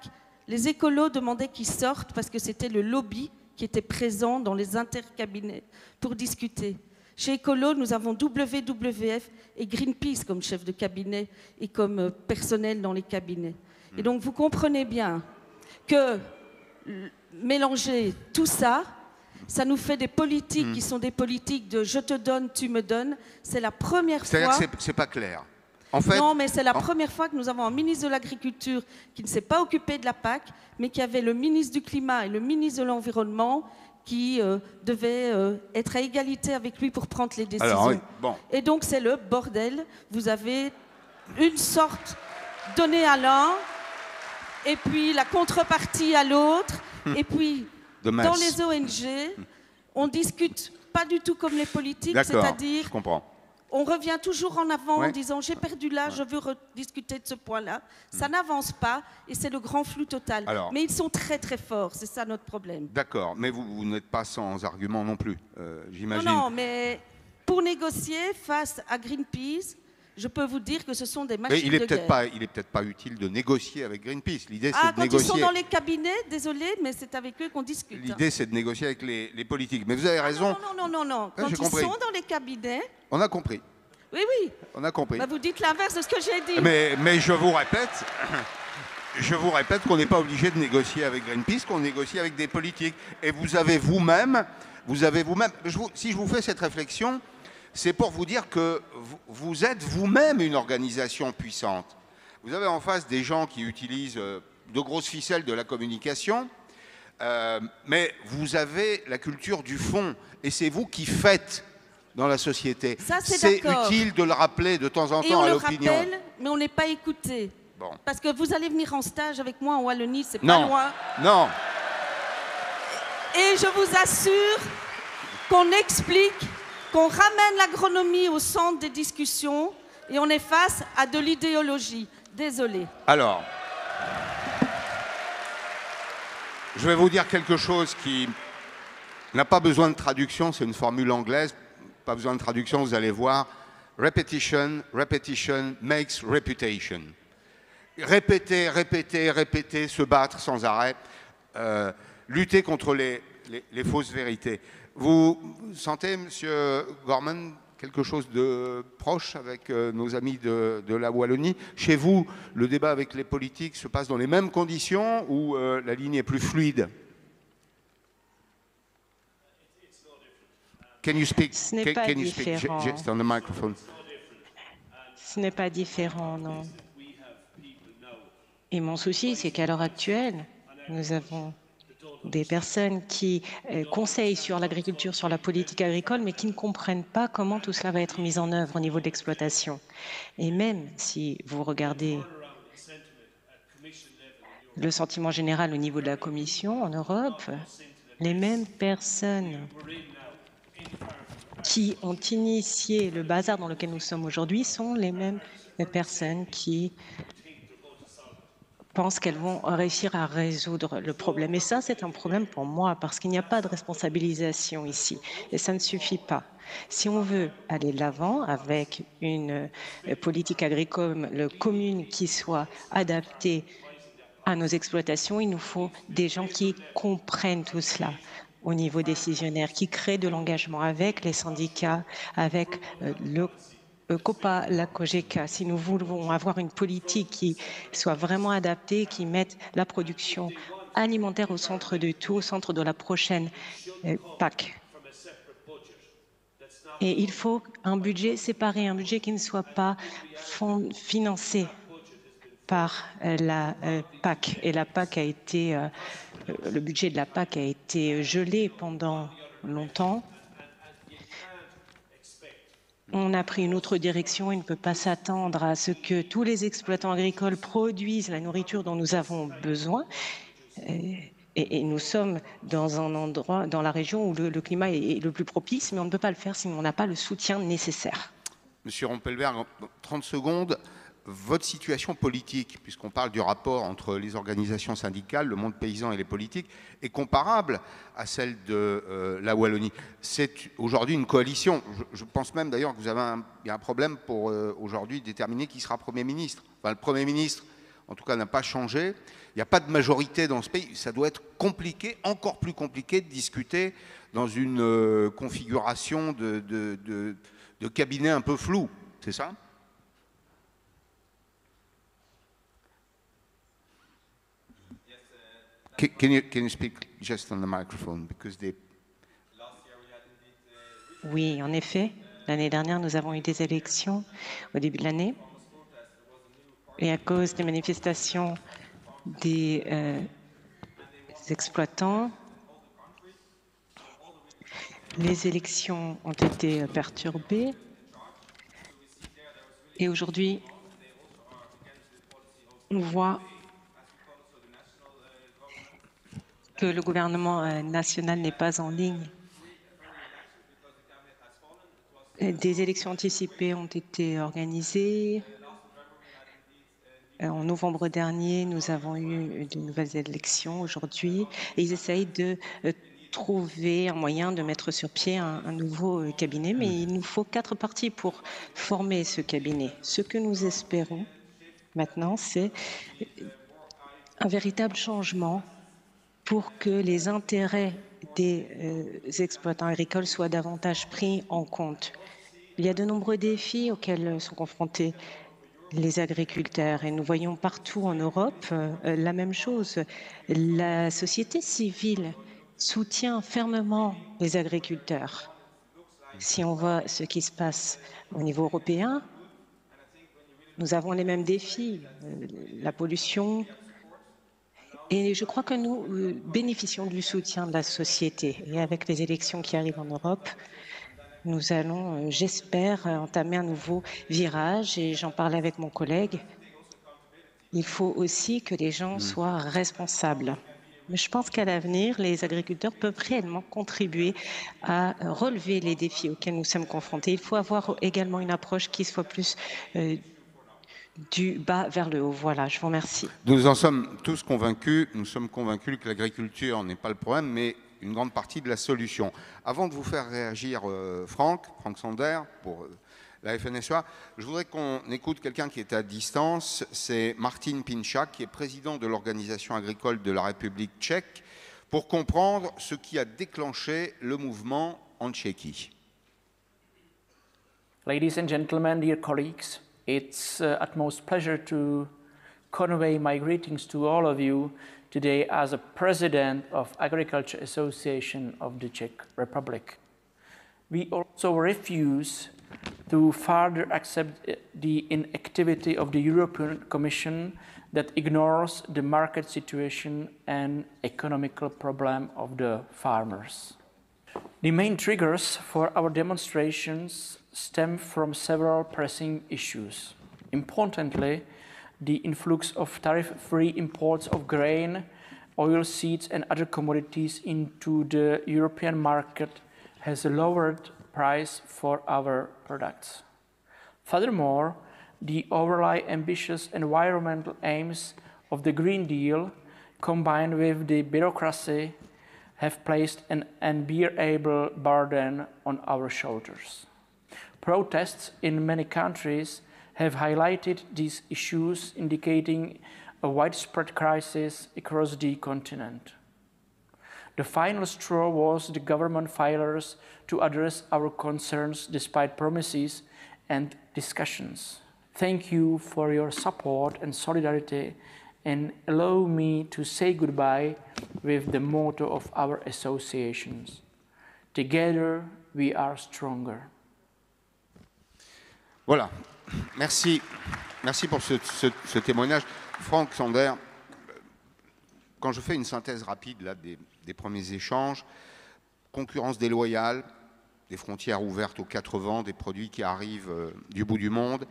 les écolos demandaient qu'ils sortent parce que c'était le lobby qui était présent dans les intercabinets pour discuter. Chez Écolo, nous avons WWF et Greenpeace comme chef de cabinet et comme personnel dans les cabinets. Et donc, vous comprenez bien que mélanger tout ça, ça nous fait des politiques qui sont des politiques de « je te donne, tu me donnes ». C'est la première fois... C'est-à-dire que c'est pas clair. En fait, non, mais c'est la première fois que nous avons un ministre de l'Agriculture qui ne s'est pas occupé de la PAC, mais qui avait le ministre du Climat et le ministre de l'Environnement qui devaient être à égalité avec lui pour prendre les décisions. Alors, oui, bon. Et donc, c'est le bordel. Vous avez une sorte donnée à l'un, et puis la contrepartie à l'autre, et puis dans les ONG, on discute pas du tout comme les politiques, c'est-à-dire je comprends. on revient toujours en avant en disant j'ai perdu là, je veux rediscuter de ce point-là. Ça n'avance pas et c'est le grand flou total. Alors, mais ils sont très très forts, c'est ça notre problème. D'accord, mais vous n'êtes pas sans argument non plus, j'imagine. Non, mais pour négocier face à Greenpeace, je peux vous dire que ce sont des machines de guerre. Il est peut-être pas utile de négocier avec Greenpeace. L'idée, c'est de quand négocier. ils sont dans les cabinets, désolé, mais c'est avec eux qu'on discute. L'idée, c'est de négocier avec les politiques. Mais vous avez raison. Non. Quand ils sont dans les cabinets... On a compris. Oui. On a compris. Bah, vous dites l'inverse de ce que j'ai dit. Mais je vous répète qu'on n'est pas obligé de négocier avec Greenpeace, qu'on négocie avec des politiques. Et vous avez vous-même, si je vous fais cette réflexion, c'est pour vous dire que vous êtes vous-même une organisation puissante. Vous avez en face des gens qui utilisent de grosses ficelles de la communication, mais vous avez la culture du fond, et c'est vous qui faites dans la société. C'est utile de le rappeler de temps en temps à l'opinion. On le rappelle, mais on n'est pas écouté. Bon. Parce que vous allez venir en stage avec moi en Wallonie, c'est pas loin. Non. Et je vous assure qu'on explique, qu'on ramène l'agronomie au centre des discussions et on est face à de l'idéologie. Désolé. Alors, je vais vous dire quelque chose qui n'a pas besoin de traduction, c'est une formule anglaise, pas besoin de traduction, vous allez voir. Repetition makes reputation. Répéter, se battre sans arrêt, lutter contre les fausses vérités. Vous sentez, Monsieur Gorman, quelque chose de proche avec nos amis de la Wallonie. Chez vous, le débat avec les politiques se passe dans les mêmes conditions ou la ligne est plus fluide? Can you speak? Ce n'est pas différent. Just on the microphone. Ce n'est pas différent, non. Et mon souci, c'est qu'à l'heure actuelle, nous avons des personnes qui conseillent sur l'agriculture, sur la politique agricole, mais qui ne comprennent pas comment tout cela va être mis en œuvre au niveau de l'exploitation. Et même si vous regardez le sentiment général au niveau de la Commission en Europe, les mêmes personnes qui ont initié le bazar dans lequel nous sommes aujourd'hui sont les mêmes personnes qui pensent qu'elles vont réussir à résoudre le problème. Et ça, c'est un problème pour moi, parce qu'il n'y a pas de responsabilisation ici. Et ça ne suffit pas. Si on veut aller de l'avant avec une politique agricole commune qui soit adaptée à nos exploitations, il nous faut des gens qui comprennent tout cela au niveau décisionnaire, qui créent de l'engagement avec les syndicats, avec le COPA, la COGECA. Si nous voulons avoir une politique qui soit vraiment adaptée, qui mette la production alimentaire au centre de tout, au centre de la prochaine PAC. Et il faut un budget séparé, un budget qui ne soit pas financé par la PAC. Et la PAC a été, le budget de la PAC a été gelé pendant longtemps. On a pris une autre direction. Il ne peut pas s'attendre à ce que tous les exploitants agricoles produisent la nourriture dont nous avons besoin. Et nous sommes dans un endroit, dans la région où le climat est le plus propice, mais on ne peut pas le faire si on n'a pas le soutien nécessaire. Monsieur Rompelberg, 30 secondes. Votre situation politique, puisqu'on parle du rapport entre les organisations syndicales, le monde paysan et les politiques, est comparable à celle de la Wallonie. C'est aujourd'hui une coalition. Je pense même d'ailleurs que vous avez un problème pour aujourd'hui déterminer qui sera Premier ministre. Enfin, le Premier ministre, en tout cas, n'a pas changé. Il n'y a pas de majorité dans ce pays. Ça doit être compliqué, encore plus compliqué de discuter dans une configuration de cabinet un peu flou. C'est ça ? Can you speak just on the microphone because they... Oui, en effet. L'année dernière, nous avons eu des élections au début de l'année. Et à cause des manifestations des exploitants, les élections ont été perturbées. Et aujourd'hui, on voit que le gouvernement national n'est pas en ligne. Des élections anticipées ont été organisées. En novembre dernier, nous avons eu de nouvelles élections aujourd'hui. Et ils essayent de trouver un moyen de mettre sur pied un nouveau cabinet. Mais il nous faut 4 partis pour former ce cabinet. Ce que nous espérons maintenant, c'est un véritable changement pour que les intérêts des exploitants agricoles soient davantage pris en compte. Il y a de nombreux défis auxquels sont confrontés les agriculteurs et nous voyons partout en Europe la même chose. La société civile soutient fermement les agriculteurs. Si on voit ce qui se passe au niveau européen, nous avons les mêmes défis, la pollution. Et je crois que nous bénéficions du soutien de la société. Et avec les élections qui arrivent en Europe, nous allons, j'espère, entamer un nouveau virage. Et j'en parlais avec mon collègue. Il faut aussi que les gens soient responsables. Mais je pense qu'à l'avenir, les agriculteurs peuvent réellement contribuer à relever les défis auxquels nous sommes confrontés. Il faut avoir également une approche qui soit plus du bas vers le haut. Voilà, je vous remercie. Nous en sommes tous convaincus. Nous sommes convaincus que l'agriculture n'est pas le problème, mais une grande partie de la solution. Avant de vous faire réagir, Franck Sander, pour la FNSEA, je voudrais qu'on écoute quelqu'un qui est à distance. C'est Martin Pinchak, qui est président de l'Organisation agricole de la République tchèque, pour comprendre ce qui a déclenché le mouvement en Tchéquie. Ladies and gentlemen, dear colleagues, it's utmost pleasure to convey my greetings to all of you today as a president of Agriculture Association of the Czech Republic. We also refuse to further accept the inactivity of the European Commission that ignores the market situation and economical problem of the farmers. The main triggers for our demonstrations stem from several pressing issues. Importantly, the influx of tariff-free imports of grain, oilseeds and other commodities into the European market has lowered price for our products. Furthermore, the overly ambitious environmental aims of the Green Deal, combined with the bureaucracy, have placed an unbearable burden on our shoulders. Protests in many countries have highlighted these issues, indicating a widespread crisis across the continent. The final straw was the government failures to address our concerns despite promises and discussions. Thank you for your support and solidarity, and allow me to say goodbye with the motto of our associations. Together we are stronger. Voilà, merci pour ce témoignage. Franck Sander, quand je fais une synthèse rapide là, des premiers échanges, concurrence déloyale, des frontières ouvertes aux quatre vents, des produits qui arrivent du bout du monde,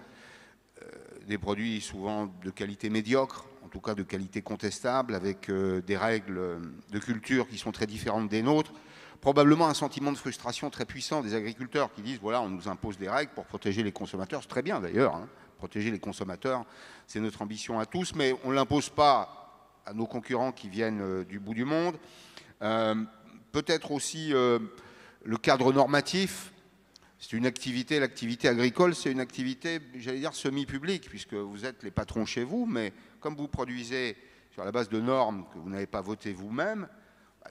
des produits souvent de qualité médiocre, en tout cas de qualité contestable, avec des règles de culture qui sont très différentes des nôtres, probablement un sentiment de frustration très puissant des agriculteurs qui disent voilà, on nous impose des règles pour protéger les consommateurs, c'est très bien d'ailleurs, hein, protéger les consommateurs, c'est notre ambition à tous, mais on ne l'impose pas à nos concurrents qui viennent du bout du monde. Peut-être aussi le cadre normatif. C'est une activité, l'activité agricole, c'est une activité, j'allais dire, semi-publique, puisque vous êtes les patrons chez vous, mais comme vous produisez sur la base de normes que vous n'avez pas votées vous-même,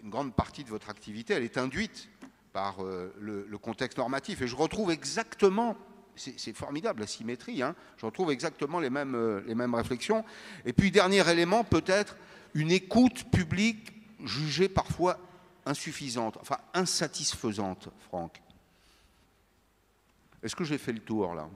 une grande partie de votre activité, elle est induite par le contexte normatif. Et je retrouve exactement, c'est formidable la symétrie, hein, je retrouve exactement les mêmes réflexions. Et puis, dernier élément, peut-être une écoute publique jugée parfois insuffisante, enfin insatisfaisante, Franck. Est-ce que j'ai fait le tour, là?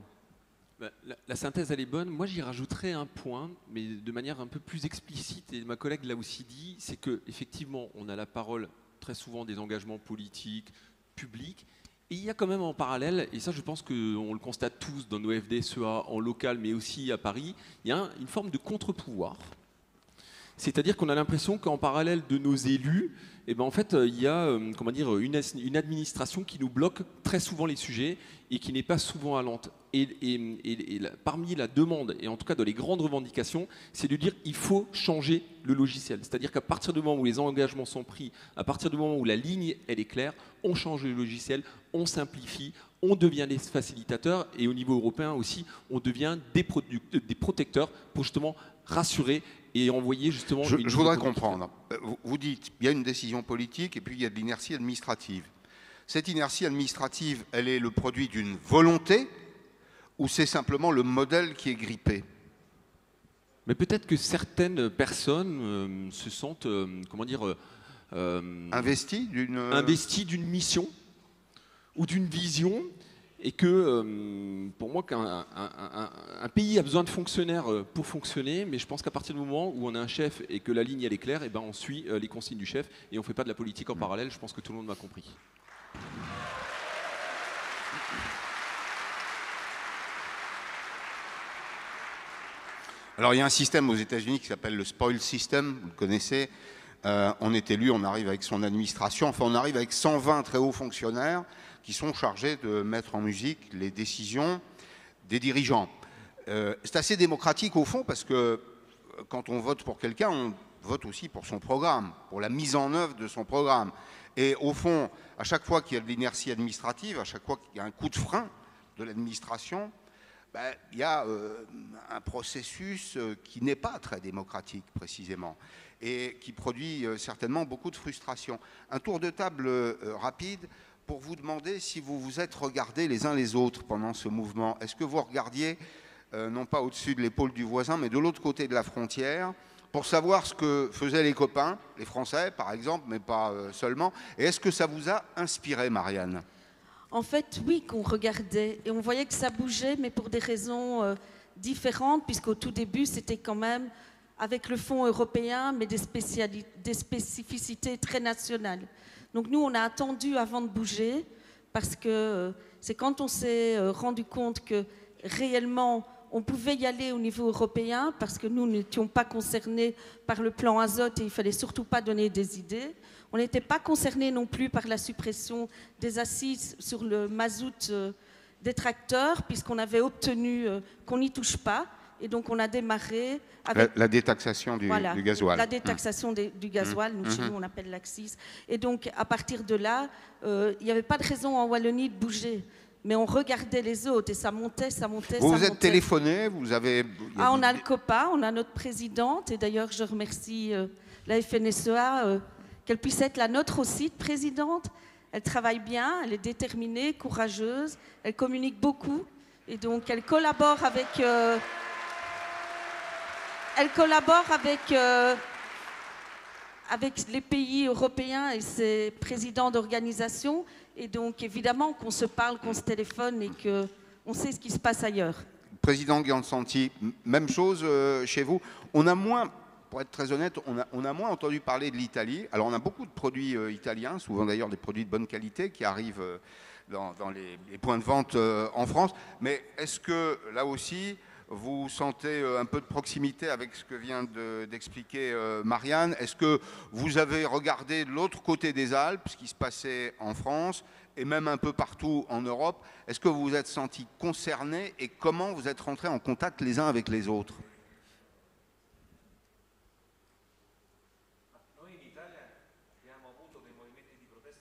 La synthèse, elle est bonne. Moi, j'y rajouterais un point, mais de manière un peu plus explicite, et ma collègue l'a aussi dit, c'est qu'effectivement, on a la parole très souvent des engagements politiques, publics, et il y a quand même en parallèle, et ça je pense qu'on le constate tous dans nos FDSEA, en local, mais aussi à Paris, il y a une forme de contre-pouvoir. C'est-à-dire qu'on a l'impression qu'en parallèle de nos élus, eh ben en fait, il y a comment dire, une administration qui nous bloque très souvent les sujets et qui n'est pas souvent allante. Et parmi la demande, et en tout cas dans les grandes revendications, c'est de dire qu'il faut changer le logiciel. C'est-à-dire qu'à partir du moment où les engagements sont pris, à partir du moment où la ligne elle est claire, on change le logiciel, on simplifie, on devient des facilitateurs et au niveau européen aussi, on devient des protecteurs pour justement rassurer et envoyer justement... Je voudrais comprendre. Vous dites, il y a une décision politique et puis il y a de l'inertie administrative. Cette inertie administrative, elle est le produit d'une volonté ou c'est simplement le modèle qui est grippé? Mais peut-être que certaines personnes se sentent, comment dire... investies d'une mission ou d'une vision. Et que, pour moi, qu'un pays a besoin de fonctionnaires pour fonctionner, mais je pense qu'à partir du moment où on a un chef et que la ligne elle est claire, et ben on suit les consignes du chef et on ne fait pas de la politique en parallèle. Je pense que tout le monde m'a compris. Alors il y a un système aux États-Unis qui s'appelle le spoil system, vous le connaissez. On est élu, on arrive avec son administration, enfin on arrive avec 120 très hauts fonctionnaires qui sont chargés de mettre en musique les décisions des dirigeants. C'est assez démocratique au fond parce que quand on vote pour quelqu'un, on vote aussi pour son programme, pour la mise en œuvre de son programme. Et au fond, à chaque fois qu'il y a de l'inertie administrative, à chaque fois qu'il y a un coup de frein de l'administration, ben, il y a un processus qui n'est pas très démocratique précisément et qui produit certainement beaucoup de frustration. Un tour de table rapide pour vous demander si vous vous êtes regardés les uns les autres pendant ce mouvement. Est-ce que vous regardiez, non pas au-dessus de l'épaule du voisin, mais de l'autre côté de la frontière, pour savoir ce que faisaient les copains, les Français par exemple, mais pas seulement. Et est-ce que ça vous a inspiré, Marianne? En fait, oui, qu'on regardait. Et on voyait que ça bougeait, mais pour des raisons différentes, puisqu'au tout début, c'était quand même avec le fonds européen, mais des spécificités très nationales. Donc nous, on a attendu avant de bouger, parce que c'est quand on s'est rendu compte que réellement, on pouvait y aller au niveau européen, parce que nous n'étions pas concernés par le plan azote et il ne fallait surtout pas donner des idées. On n'était pas concernés non plus par la suppression des assises sur le mazout des tracteurs, puisqu'on avait obtenu qu'on n'y touche pas. Et donc, on a démarré avec... La détaxation du gasoil. La détaxation du gasoil, nous, chez nous, on appelle l'accise. Et donc, à partir de là, il n'y avait pas de raison en Wallonie de bouger. Mais on regardait les autres et ça montait, ça montait, vous êtes téléphoné, vous avez... on a le COPA, on a notre présidente. Et d'ailleurs, je remercie la FNSEA qu'elle puisse être la nôtre aussi, présidente. Elle travaille bien, elle est déterminée, courageuse, elle communique beaucoup. Et donc, elle collabore avec... avec les pays européens et ses présidents d'organisation. Et donc, évidemment, qu'on se parle, qu'on se téléphone et qu'on sait ce qui se passe ailleurs. Président Giansanti, même chose chez vous. On a moins, pour être très honnête, on a moins entendu parler de l'Italie. Alors, on a beaucoup de produits italiens, souvent d'ailleurs des produits de bonne qualité qui arrivent dans les points de vente en France. Mais est-ce que, là aussi, vous sentez un peu de proximité avec ce que vient d'expliquer Marianne? Est-ce que vous avez regardé de l'autre côté des Alpes ce qui se passait en France et même un peu partout en Europe? Est-ce que vous vous êtes sentis concernés et comment vous êtes rentrés en contact les uns avec les autres?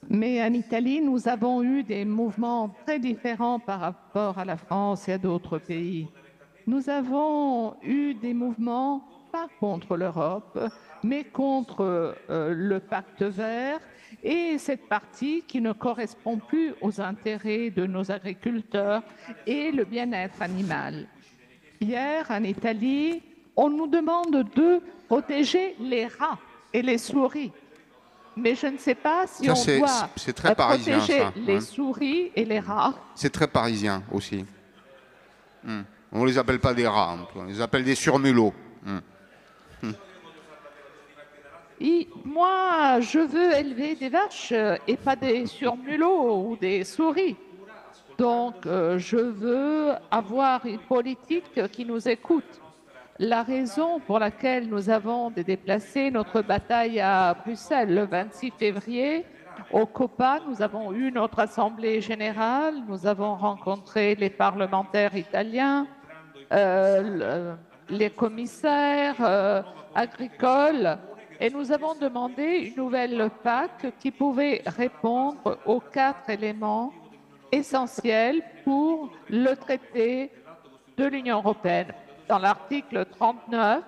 Mais en Italie, nous avons eu des mouvements très différents par rapport à la France et à d'autres pays. Nous avons eu des mouvements, pas contre l'Europe, mais contre le pacte vert et cette partie qui ne correspond plus aux intérêts de nos agriculteurs et le bien-être animal. Hier, en Italie, on nous demande de protéger les rats et les souris. Mais je ne sais pas si ça, on doit très parisien, protéger ça, les souris et les rats. C'est très parisien aussi. On ne les appelle pas des rats, on les appelle des surmulots. Et moi, je veux élever des vaches et pas des surmulots ou des souris. Donc, je veux avoir une politique qui nous écoute. La raison pour laquelle nous avons déplacé notre bataille à Bruxelles le 26 février, au COPA, nous avons eu notre assemblée générale, nous avons rencontré les parlementaires italiens, les commissaires agricoles, et nous avons demandé une nouvelle PAC qui pouvait répondre aux 4 éléments essentiels pour le traité de l'Union européenne. Dans l'article 39,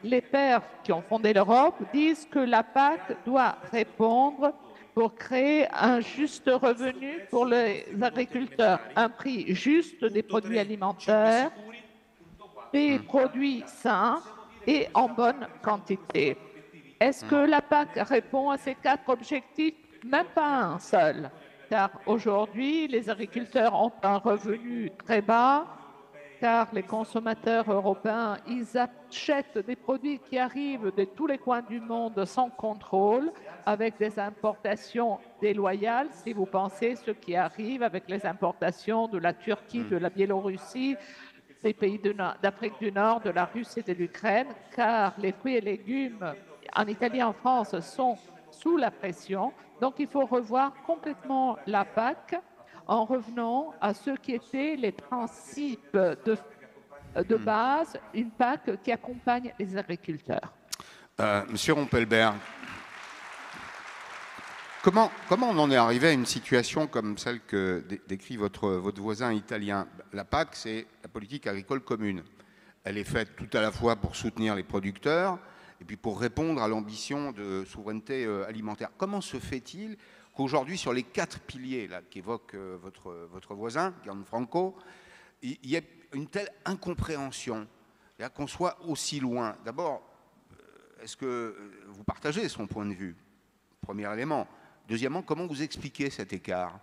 les pères qui ont fondé l'Europe disent que la PAC doit répondre pour créer un juste revenu pour les agriculteurs, un prix juste des produits alimentaires, des produits sains et en bonne quantité. Est-ce que la PAC répond à ces 4 objectifs? Même pas un seul, car aujourd'hui, les agriculteurs ont un revenu très bas, car les consommateurs européens, ils achètent des produits qui arrivent de tous les coins du monde sans contrôle, avec des importations déloyales. Si vous pensez ce qui arrive avec les importations de la Turquie, de la Biélorussie, des pays d'Afrique du Nord, de la Russie et de l'Ukraine, car les fruits et légumes en Italie et en France sont sous la pression. Donc il faut revoir complètement la PAC en revenant à ce qui étaient les principes de base, une PAC qui accompagne les agriculteurs. Monsieur Rompelberg, comment on en est arrivé à une situation comme celle que décrit votre voisin italien? La PAC, c'est la politique agricole commune. Elle est faite tout à la fois pour soutenir les producteurs et puis pour répondre à l'ambition de souveraineté alimentaire. Comment se fait-il qu'aujourd'hui, sur les 4 piliers qu'évoque votre voisin, Gianfranco, il y a une telle incompréhension, qu'on soit aussi loin. D'abord, est-ce que vous partagez son point de vue? Premier élément. Deuxièmement, comment vous expliquez cet écart?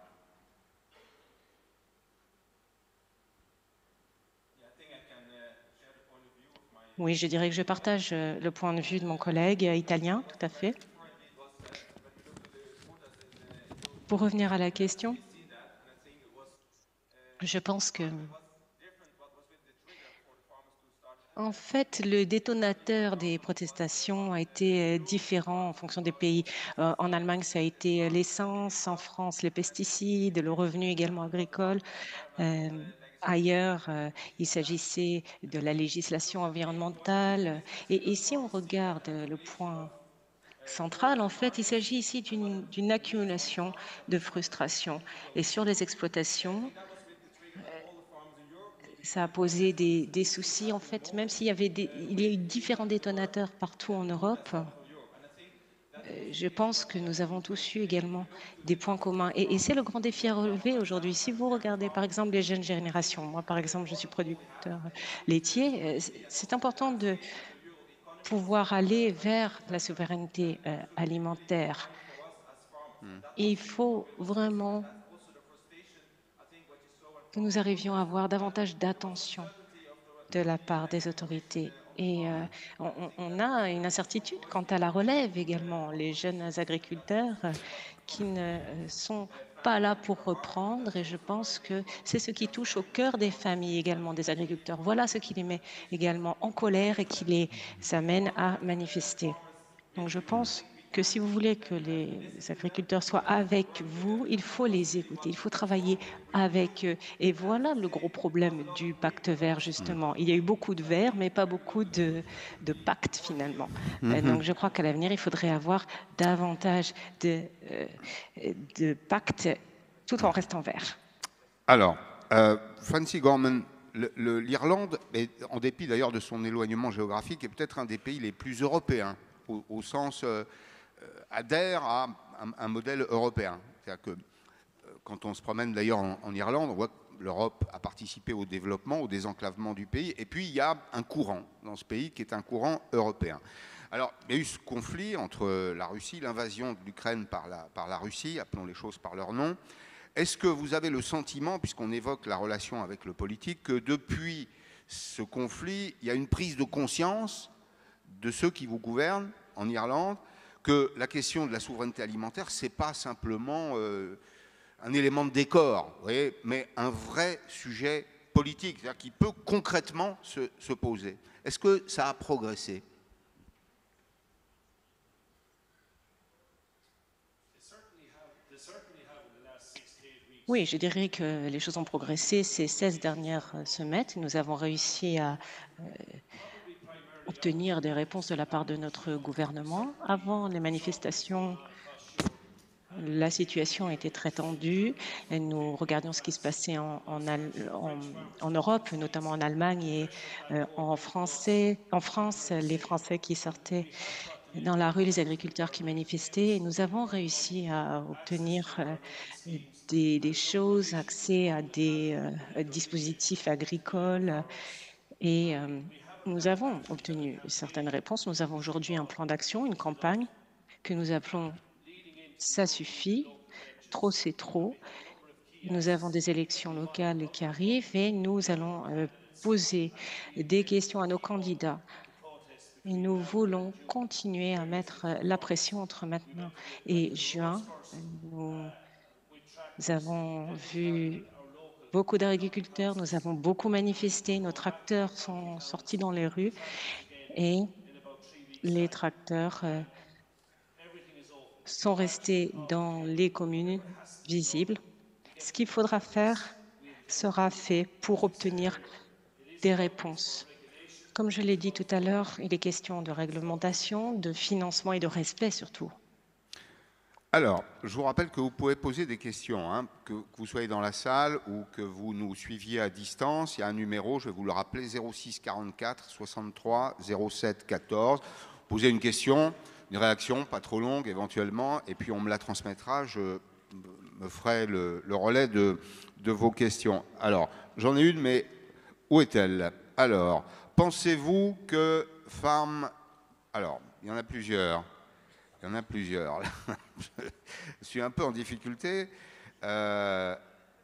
Oui, je dirais que je partage le point de vue de mon collègue italien, tout à fait. Pour revenir à la question, je pense que, en fait, le détonateur des protestations a été différent en fonction des pays. En Allemagne, ça a été l'essence, en France, les pesticides, le revenu également agricole. Ailleurs, il s'agissait de la législation environnementale. Et si on regarde le point central, en fait, il s'agit ici d'une accumulation de frustration. Et sur les exploitations, ça a posé des soucis, en fait, même s'il y a eu différents détonateurs partout en Europe. Je pense que nous avons tous eu également des points communs. Et c'est le grand défi à relever aujourd'hui. Si vous regardez, par exemple, les jeunes générations, moi, par exemple, je suis producteur laitier, c'est important de pouvoir aller vers la souveraineté alimentaire. Et il faut vraiment que nous arrivions à avoir davantage d'attention de la part des autorités. Et on a une incertitude quant à la relève également. Les jeunes agriculteurs qui ne sont pas là pour reprendre, et je pense que c'est ce qui touche au cœur des familles également des agriculteurs. Voilà ce qui les met également en colère et qui les amène à manifester. Donc je pense que si vous voulez que les agriculteurs soient avec vous, il faut les écouter, il faut travailler avec eux. Et voilà le gros problème du pacte vert, justement. Il y a eu beaucoup de verts, mais pas beaucoup de pactes, finalement. Donc je crois qu'à l'avenir, il faudrait avoir davantage de pactes tout en restant vert. Alors, Francie Gorman, l'Irlande, en dépit d'ailleurs de son éloignement géographique, est peut-être un des pays les plus européens, au sens adhère à un modèle européen. C'est-à-dire que quand on se promène d'ailleurs en Irlande, on voit que l'Europe a participé au développement, au désenclavement du pays, et puis il y a un courant dans ce pays qui est un courant européen. Alors, il y a eu ce conflit entre la Russie, l'invasion de l'Ukraine par la Russie, appelons les choses par leur nom. Est-ce que vous avez le sentiment, puisqu'on évoque la relation avec le politique, que depuis ce conflit, il y a une prise de conscience de ceux qui vous gouvernent en Irlande, que la question de la souveraineté alimentaire, ce n'est pas simplement un élément de décor, vous voyez, mais un vrai sujet politique, c'est-à-dire qui peut concrètement se poser. Est-ce que ça a progressé ? Oui, je dirais que les choses ont progressé ces 16 dernières semaines. Nous avons réussi à obtenir des réponses de la part de notre gouvernement. Avant les manifestations, la situation était très tendue. Et nous regardions ce qui se passait en Europe, notamment en Allemagne et en France, les Français qui sortaient dans la rue, les agriculteurs qui manifestaient. Et nous avons réussi à obtenir des choses, accès à des dispositifs agricoles et nous avons obtenu certaines réponses. Nous avons aujourd'hui un plan d'action, une campagne que nous appelons « Ça suffit »,« Trop c'est trop ». Nous avons des élections locales qui arrivent et nous allons poser des questions à nos candidats. Et nous voulons continuer à mettre la pression entre maintenant et juin. Nous avons vu beaucoup d'agriculteurs, nous avons beaucoup manifesté, nos tracteurs sont sortis dans les rues et les tracteurs sont restés dans les communes visibles. Ce qu'il faudra faire sera fait pour obtenir des réponses. Comme je l'ai dit tout à l'heure, il est question de réglementation, de financement et de respect surtout. Alors, je vous rappelle que vous pouvez poser des questions, hein, que vous soyez dans la salle ou que vous nous suiviez à distance. Il y a un numéro, je vais vous le rappeler, 06 44 63 07 14. Posez une question, une réaction, pas trop longue éventuellement, et puis on me la transmettra, je me ferai le relais de vos questions. Alors, j'en ai une, mais où est-elle? Alors, pensez-vous que femmes... Alors, il y en a plusieurs. Il y en a plusieurs. Je suis un peu en difficulté.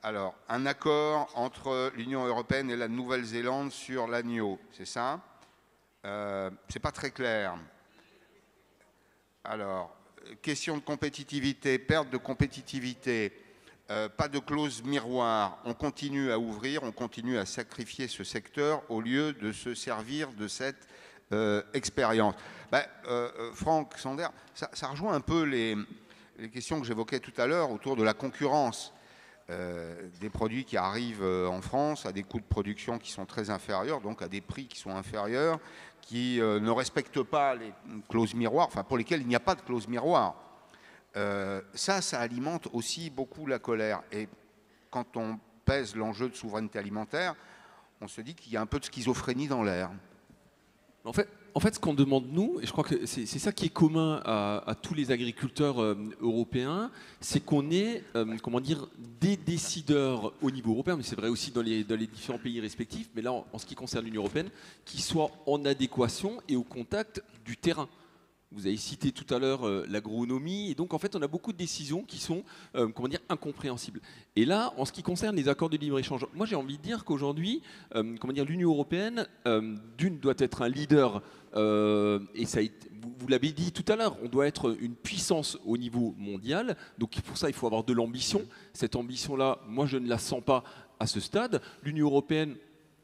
Alors, un accord entre l'Union européenne et la Nouvelle-Zélande sur l'agneau, c'est ça? C'est pas très clair. Alors, question de compétitivité, perte de compétitivité, pas de clause miroir. On continue à ouvrir, on continue à sacrifier ce secteur au lieu de se servir de cette expérience. Ben, Franck Sander, ça rejoint un peu les questions que j'évoquais tout à l'heure autour de la concurrence. Des produits qui arrivent en France à des coûts de production qui sont très inférieurs, donc à des prix qui sont inférieurs, qui ne respectent pas les clauses miroirs, enfin pour lesquelles il n'y a pas de clause miroir. Ça alimente aussi beaucoup la colère. Et quand on pèse l'enjeu de souveraineté alimentaire, on se dit qu'il y a un peu de schizophrénie dans l'air. En fait, ce qu'on demande nous, et je crois que c'est ça qui est commun à tous les agriculteurs européens, c'est qu'on ait, comment dire, des décideurs au niveau européen, mais c'est vrai aussi dans les différents pays respectifs, mais là, en ce qui concerne l'Union européenne, qui soient en adéquation et au contact du terrain. Vous avez cité tout à l'heure l'agronomie, et donc en fait on a beaucoup de décisions qui sont comment dire, incompréhensibles. Et là, en ce qui concerne les accords de libre-échange, moi j'ai envie de dire qu'aujourd'hui, comment dire, l'Union européenne, d'une, doit être un leader, et ça a été, vous l'avez dit tout à l'heure, on doit être une puissance au niveau mondial, donc pour ça il faut avoir de l'ambition. Cette ambition-là, moi je ne la sens pas à ce stade. L'Union européenne,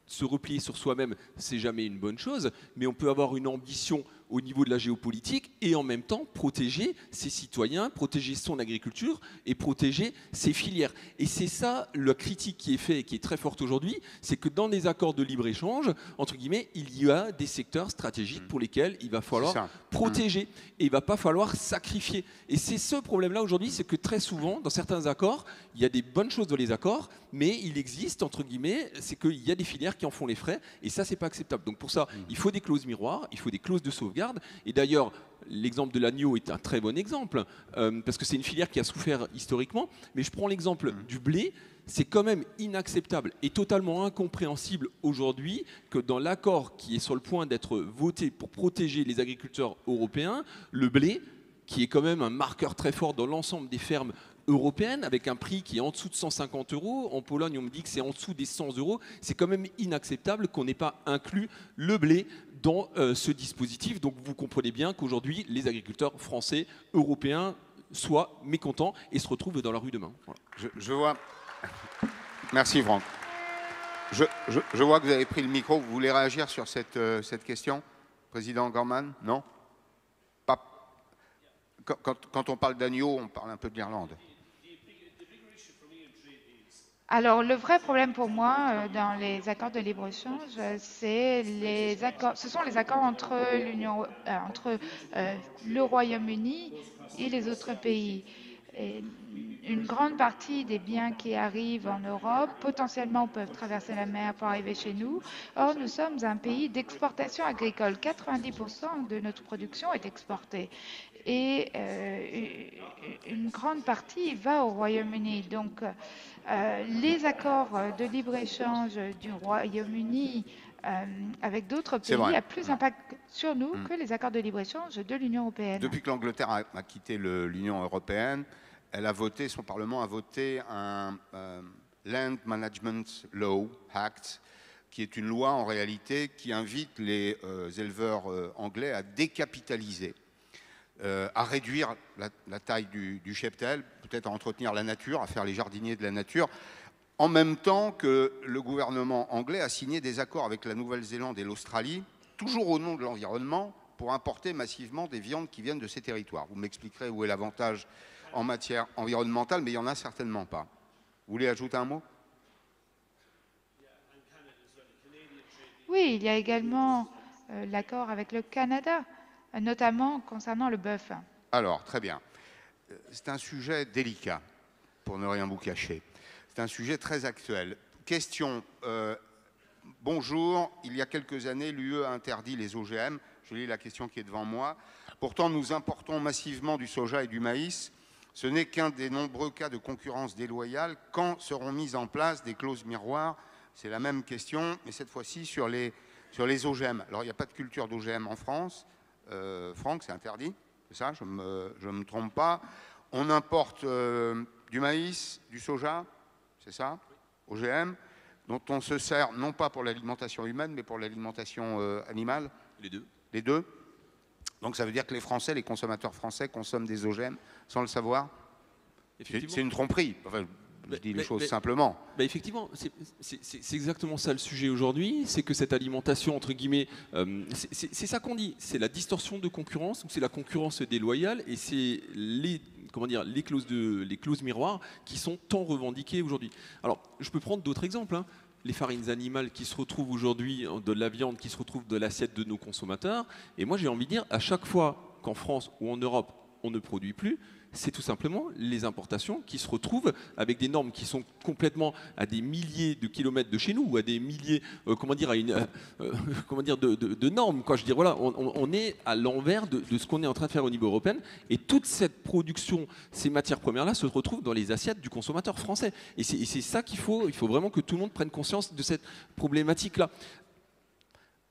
se replier sur soi-même, c'est jamais une bonne chose, mais on peut avoir une ambition au niveau de la géopolitique et en même temps protéger ses citoyens, protéger son agriculture et protéger ses filières. Et c'est ça la critique qui est faite et qui est très forte aujourd'hui, c'est que dans les accords de libre-échange, entre guillemets, il y a des secteurs stratégiques pour lesquels il va falloir protéger et il ne va pas falloir sacrifier. Et c'est ce problème-là aujourd'hui, c'est que très souvent, dans certains accords, il y a des bonnes choses dans les accords, mais il existe, entre guillemets, c'est qu'il y a des filières qui en font les frais et ça, c'est pas acceptable. Donc pour ça, il faut des clauses miroirs, il faut des clauses de sauvegarde. Et d'ailleurs, l'exemple de l'agneau est un très bon exemple, parce que c'est une filière qui a souffert historiquement. Mais je prends l'exemple du blé. C'est quand même inacceptable et totalement incompréhensible aujourd'hui que dans l'accord qui est sur le point d'être voté pour protéger les agriculteurs européens, le blé, qui est quand même un marqueur très fort dans l'ensemble des fermes européenne, avec un prix qui est en dessous de 150 €. En Pologne, on me dit que c'est en dessous des 100 €. C'est quand même inacceptable qu'on n'ait pas inclus le blé dans ce dispositif. Donc vous comprenez bien qu'aujourd'hui, les agriculteurs français, européens, soient mécontents et se retrouvent dans la rue demain. Voilà. Je vois... Merci Franck. Je vois que vous avez pris le micro. Vous voulez réagir sur cette question, Président Gorman? Non? Pas. Quand on parle d'agneau, on parle un peu de l'Irlande. Alors, le vrai problème pour moi dans les accords de libre-échange, ce sont les accords entre le Royaume-Uni et les autres pays. Et une grande partie des biens qui arrivent en Europe, potentiellement peuvent traverser la mer pour arriver chez nous. Or, nous sommes un pays d'exportation agricole. 90% de notre production est exportée. Et une grande partie va au Royaume-Uni. Donc, les accords de libre-échange du Royaume-Uni avec d'autres pays a plus d'impact sur nous que les accords de libre-échange de l'Union européenne. Depuis que l'Angleterre a quitté l'Union européenne, son Parlement a voté un Land Management Law Act, qui est une loi en réalité qui invite les éleveurs anglais à décapitaliser, à réduire la taille du cheptel, peut-être à entretenir la nature, à faire les jardiniers de la nature, en même temps que le gouvernement anglais a signé des accords avec la Nouvelle-Zélande et l'Australie, toujours au nom de l'environnement, pour importer massivement des viandes qui viennent de ces territoires. Vous m'expliquerez où est l'avantage en matière environnementale, mais il n'y en a certainement pas. Vous voulez ajouter un mot? Oui, il y a également l'accord avec le Canada, notamment concernant le bœuf. Alors, très bien. C'est un sujet délicat, pour ne rien vous cacher. C'est un sujet très actuel. Question, bonjour, il y a quelques années, l'UE a interdit les OGM. Je lis la question qui est devant moi. Pourtant, nous importons massivement du soja et du maïs. Ce n'est qu'un des nombreux cas de concurrence déloyale. Quand seront mises en place des clauses miroirs? C'est la même question, mais cette fois-ci sur les OGM. Alors, il n'y a pas de culture d'OGM en France. Franck, c'est interdit, c'est ça, je ne me trompe pas. On importe du maïs, du soja, c'est ça, OGM, dont on se sert non pas pour l'alimentation humaine, mais pour l'alimentation animale. Les deux. Les deux. Donc ça veut dire que les Français, les consommateurs français consomment des OGM sans le savoir. C'est une tromperie. Enfin, je dis les choses simplement. Effectivement, c'est exactement ça le sujet aujourd'hui, c'est que cette alimentation, entre guillemets, c'est ça qu'on dit, c'est la distorsion de concurrence, ou c'est la concurrence déloyale, et c'est les clauses miroirs qui sont tant revendiquées aujourd'hui. Alors, je peux prendre d'autres exemples, hein. Les farines animales qui se retrouvent aujourd'hui, de la viande qui se retrouve de l'assiette de nos consommateurs, et moi j'ai envie de dire, à chaque fois qu'en France ou en Europe, on ne produit plus, c'est tout simplement les importations qui se retrouvent avec des normes qui sont complètement à des milliers de kilomètres de chez nous, ou à des milliers, de normes, quoi. Je veux dire, voilà, on est à l'envers de ce qu'on est en train de faire au niveau européen, et toute cette production, ces matières premières-là, se retrouvent dans les assiettes du consommateur français. Et c'est ça il faut vraiment que tout le monde prenne conscience de cette problématique-là.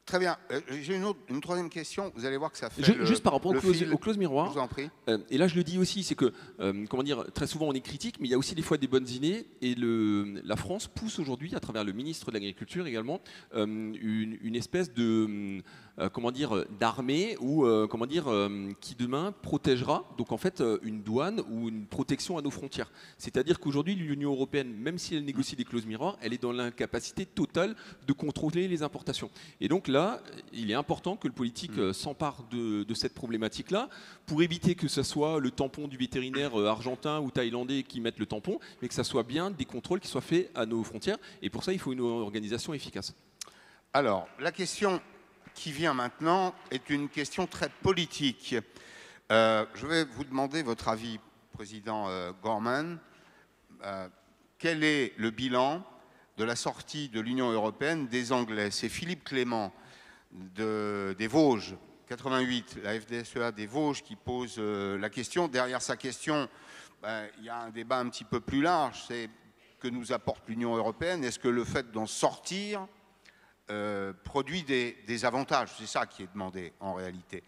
Très bien. J'ai une troisième question. Vous allez voir que ça fait juste par rapport aux clauses miroirs. Je vous en prie. Et là, je le dis aussi, c'est que, très souvent on est critique, mais il y a aussi des fois des bonnes idées. Et la France pousse aujourd'hui, à travers le ministre de l'Agriculture également, une espèce de d'armée ou qui demain protégera donc en fait une douane ou une protection à nos frontières. C'est-à-dire qu'aujourd'hui l'Union européenne, même si elle négocie des clauses miroirs, elle est dans l'incapacité totale de contrôler les importations. Et donc là, il est important que le politique s'empare de cette problématique-là pour éviter que ce soit le tampon du vétérinaire argentin ou thaïlandais qui mette le tampon, mais que ça soit bien des contrôles qui soient faits à nos frontières. Et pour ça, il faut une organisation efficace. Alors, la question qui vient maintenant est une question très politique. Je vais vous demander votre avis, Président Gorman. Quel est le bilan de la sortie de l'Union européenne des Anglais? C'est Philippe Clément des Vosges, 88, la FDSEA des Vosges, qui pose la question. Derrière sa question, il y a un débat un petit peu plus large, c'est que nous apporte l'Union européenne. Est-ce que le fait d'en sortir produit des avantages? C'est ça qui est demandé en réalité.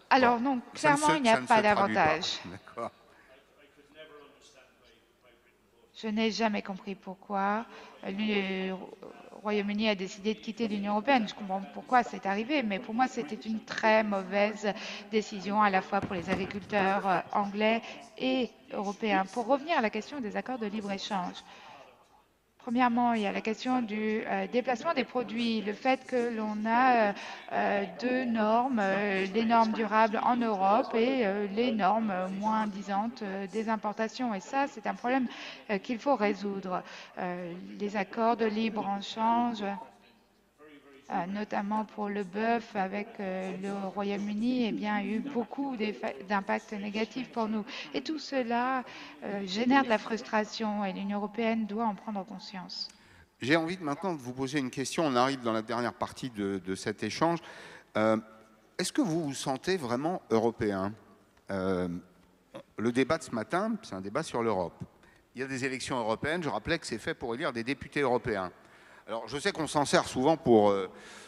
Alors non, clairement, il n'y a pas d'avantage. Je n'ai jamais compris pourquoi le Royaume-Uni a décidé de quitter l'Union européenne. Je comprends pourquoi c'est arrivé, mais pour moi, c'était une très mauvaise décision à la fois pour les agriculteurs anglais et européens. Pour revenir à la question des accords de libre-échange, premièrement, il y a la question du déplacement des produits, le fait que l'on a deux normes, les normes durables en Europe et les normes moins disantes des importations. Et ça, c'est un problème qu'il faut résoudre. Les accords de libre-échange, notamment pour le bœuf avec le Royaume-Uni, eh bien, a eu beaucoup d'impacts négatifs pour nous. Et tout cela génère de la frustration et l'Union européenne doit en prendre conscience. J'ai envie maintenant de vous poser une question. On arrive dans la dernière partie de cet échange. Est-ce que vous vous sentez vraiment européen? Le débat de ce matin, c'est un débat sur l'Europe. Il y a des élections européennes. Je rappelais que c'est fait pour élire des députés européens. Alors, je sais qu'on s'en sert souvent pour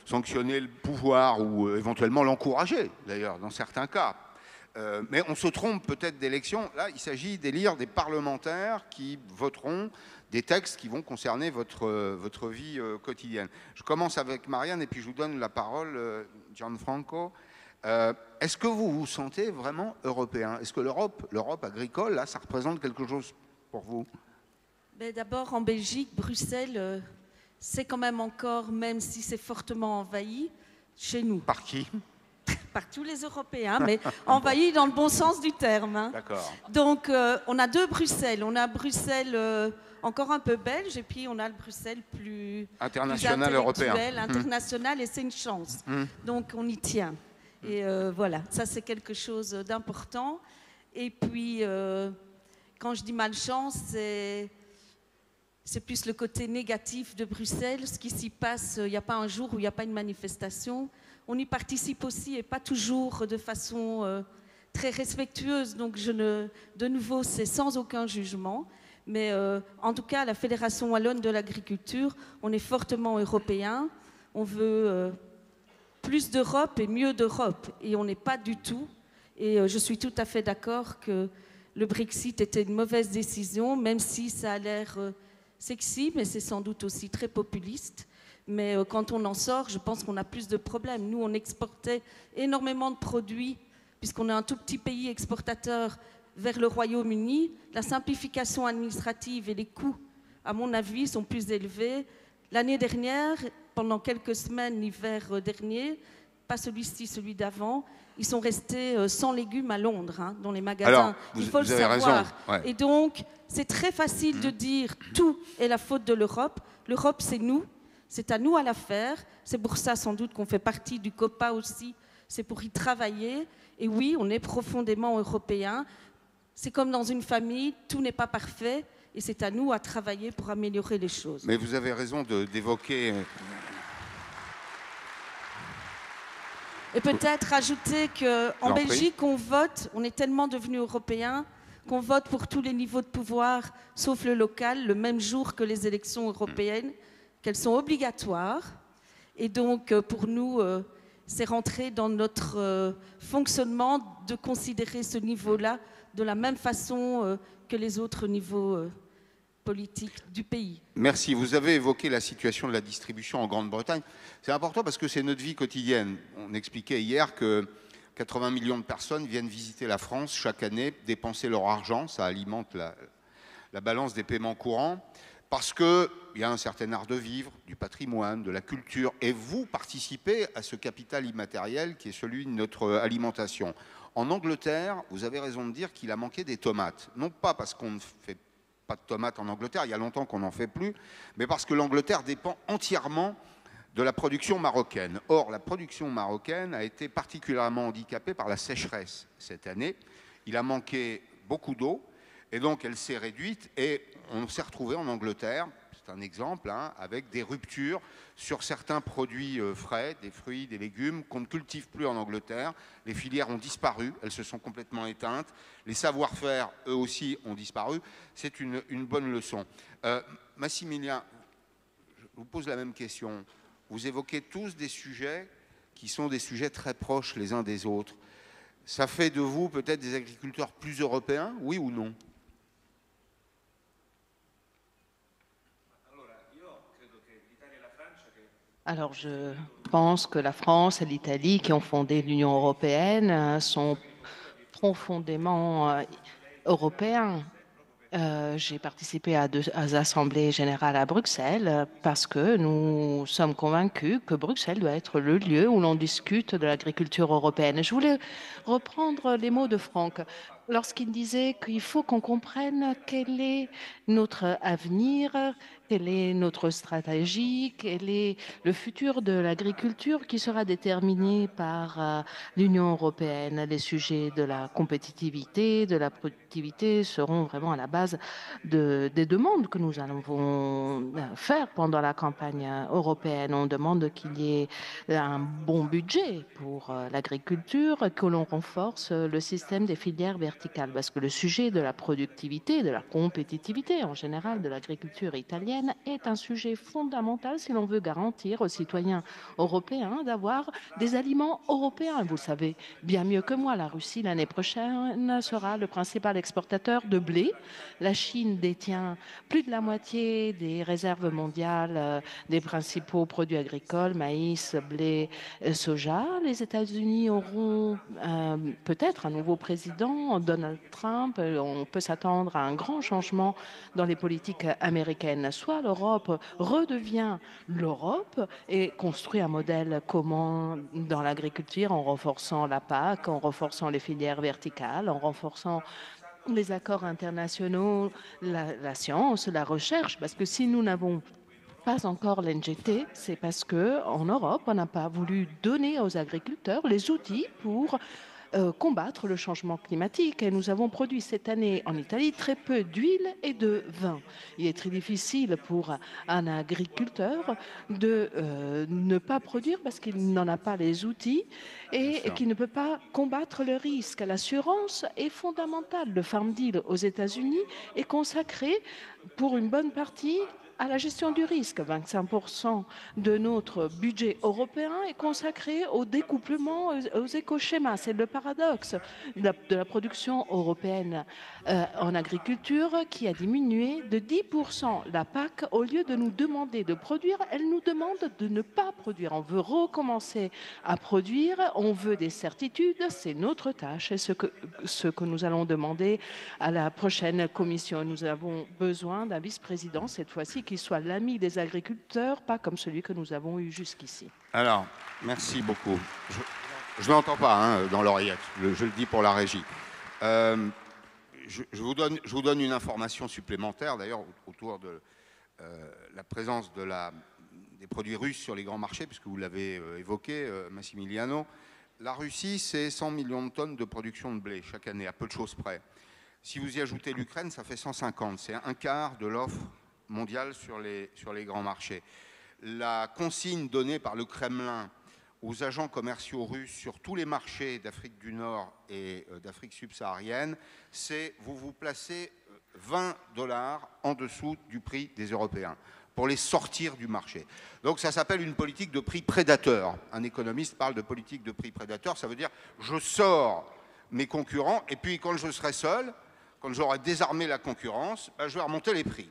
sanctionner le pouvoir ou éventuellement l'encourager, d'ailleurs, dans certains cas. Mais on se trompe peut-être d'élection. Là, il s'agit d'élire des parlementaires qui voteront des textes qui vont concerner votre vie quotidienne. Je commence avec Marianne et puis je vous donne la parole, Gianfranco. Est-ce que vous vous sentez vraiment européen? Est-ce que l'Europe agricole, là, ça représente quelque chose pour vous? D'abord, en Belgique, Bruxelles... c'est quand même encore, même si c'est fortement envahi, chez nous. Par qui? Par tous les Européens, mais envahi dans le bon sens du terme. Hein. D'accord. Donc, on a deux Bruxelles. On a Bruxelles encore un peu belge, et puis on a le Bruxelles plus international, européen. International, et c'est une chance. Donc, on y tient. Et voilà, ça c'est quelque chose d'important. Et puis, quand je dis malchance, c'est... c'est plus le côté négatif de Bruxelles. Ce qui s'y passe, il n'y a pas un jour où il n'y a pas une manifestation. On y participe aussi et pas toujours de façon très respectueuse. Donc, de nouveau, c'est sans aucun jugement. Mais en tout cas, à la Fédération wallonne de l'agriculture, on est fortement européen. On veut plus d'Europe et mieux d'Europe. Et on n'est pas du tout. Et je suis tout à fait d'accord que le Brexit était une mauvaise décision, même si ça a l'air sexy, mais c'est sans doute aussi très populiste. Mais quand on en sort, je pense qu'on a plus de problèmes. Nous, on exportait énormément de produits, puisqu'on est un tout petit pays exportateur vers le Royaume-Uni. La simplification administrative et les coûts, à mon avis, sont plus élevés. L'année dernière, pendant quelques semaines, l'hiver dernier, pas celui-ci, celui d'avant, ils sont restés sans légumes à Londres, hein, dans les magasins. Alors, il faut le savoir. Raison, ouais. Et donc, c'est très facile de dire tout est la faute de l'Europe. L'Europe, c'est nous. C'est à nous à la faire. C'est pour ça, sans doute, qu'on fait partie du COPA aussi. C'est pour y travailler. Et oui, on est profondément européens. C'est comme dans une famille, tout n'est pas parfait. Et c'est à nous à travailler pour améliorer les choses. Mais vous avez raison d'évoquer... Et peut-être ajouter qu'en Belgique, on vote, on est tellement devenus européens qu'on vote pour tous les niveaux de pouvoir, sauf le local, le même jour que les élections européennes, qu'elles sont obligatoires. Et donc, pour nous, c'est rentré dans notre fonctionnement de considérer ce niveau-là de la même façon que les autres niveaux politique du pays. Merci. Vous avez évoqué la situation de la distribution en Grande-Bretagne. C'est important parce que c'est notre vie quotidienne. On expliquait hier que 80 millions de personnes viennent visiter la France chaque année, dépenser leur argent. Ça alimente la balance des paiements courants parce qu'il y a un certain art de vivre, du patrimoine, de la culture. Et vous participez à ce capital immatériel qui est celui de notre alimentation. En Angleterre, vous avez raison de dire qu'il a manqué des tomates. Non pas parce qu'on ne fait pas de tomates en Angleterre, il y a longtemps qu'on n'en fait plus, mais parce que l'Angleterre dépend entièrement de la production marocaine. Or, la production marocaine a été particulièrement handicapée par la sécheresse cette année. Il a manqué beaucoup d'eau, et donc elle s'est réduite, et on s'est retrouvé en Angleterre, c'est un exemple, hein, avec des ruptures sur certains produits frais, des fruits, des légumes, qu'on ne cultive plus en Angleterre. Les filières ont disparu, elles se sont complètement éteintes. Les savoir-faire, eux aussi, ont disparu. C'est une bonne leçon. Massimilien, je vous pose la même question. Vous évoquez tous des sujets qui sont des sujets très proches les uns des autres. Ça fait de vous peut-être des agriculteurs plus européens, oui ou non ? Alors, je pense que la France et l'Italie, qui ont fondé l'Union européenne, sont profondément européens. J'ai participé à 2 assemblées générales à Bruxelles parce que nous sommes convaincus que Bruxelles doit être le lieu où l'on discute de l'agriculture européenne. Je voulais reprendre les mots de Franck lorsqu'il disait qu'il faut qu'on comprenne quel est notre avenir, quelle est notre stratégie, quel est le futur de l'agriculture qui sera déterminé par l'Union européenne. Les sujets de la compétitivité, de la productivité seront vraiment à la base des demandes que nous allons faire pendant la campagne européenne. On demande qu'il y ait un bon budget pour l'agriculture, que l'on renforce le système des filières verticales, parce que le sujet de la productivité, de la compétitivité en général de l'agriculture italienne est un sujet fondamental si l'on veut garantir aux citoyens européens d'avoir des aliments européens. Vous le savez bien mieux que moi, la Russie l'année prochaine sera le principal exportateur de blé. La Chine détient plus de la moitié des réserves mondiales des principaux produits agricoles, maïs, blé, soja. Les États-Unis auront peut-être un nouveau président, Donald Trump. On peut s'attendre à un grand changement dans les politiques américaines. Soit l'Europe redevient l'Europe et construit un modèle commun dans l'agriculture en renforçant la PAC, en renforçant les filières verticales, en renforçant les accords internationaux, la science, la recherche, parce que si nous n'avons pas encore l'NGT, c'est parce qu'en Europe, on n'a pas voulu donner aux agriculteurs les outils pour combattre le changement climatique. Et nous avons produit cette année en Italie très peu d'huile et de vin. Il est très difficile pour un agriculteur de ne pas produire parce qu'il n'en a pas les outils et qu'il ne peut pas combattre le risque. L'assurance est fondamentale. Le Farm Deal aux États-Unis est consacré pour une bonne partie à la gestion du risque. 25% de notre budget européen est consacré au découplement, aux écoschémas. C'est le paradoxe de la production européenne en agriculture qui a diminué de 10%. La PAC, au lieu de nous demander de produire, elle nous demande de ne pas produire. On veut recommencer à produire, on veut des certitudes, c'est notre tâche et ce que nous allons demander à la prochaine commission. Nous avons besoin d'un vice-président, cette fois-ci, qui soit l'ami des agriculteurs, pas comme celui que nous avons eu jusqu'ici. Alors, merci beaucoup. Je ne l'entends pas hein, dans l'oreillette, je le dis pour la régie. Je vous donne une information supplémentaire, d'ailleurs, autour de la présence des produits russes sur les grands marchés, puisque vous l'avez évoqué, Massimiliano. La Russie, c'est 100 millions de tonnes de production de blé chaque année, à peu de choses près. Si vous y ajoutez l'Ukraine, ça fait 150. C'est un quart de l'offre mondiale sur les grands marchés. La consigne donnée par le Kremlin aux agents commerciaux russes sur tous les marchés d'Afrique du Nord et d'Afrique subsaharienne, c'est vous vous placez 20 $ en dessous du prix des Européens pour les sortir du marché. Donc ça s'appelle une politique de prix prédateur. Un économiste parle de politique de prix prédateur, ça veut dire je sors mes concurrents et puis quand je serai seul, quand j'aurai désarmé la concurrence, ben, je vais remonter les prix,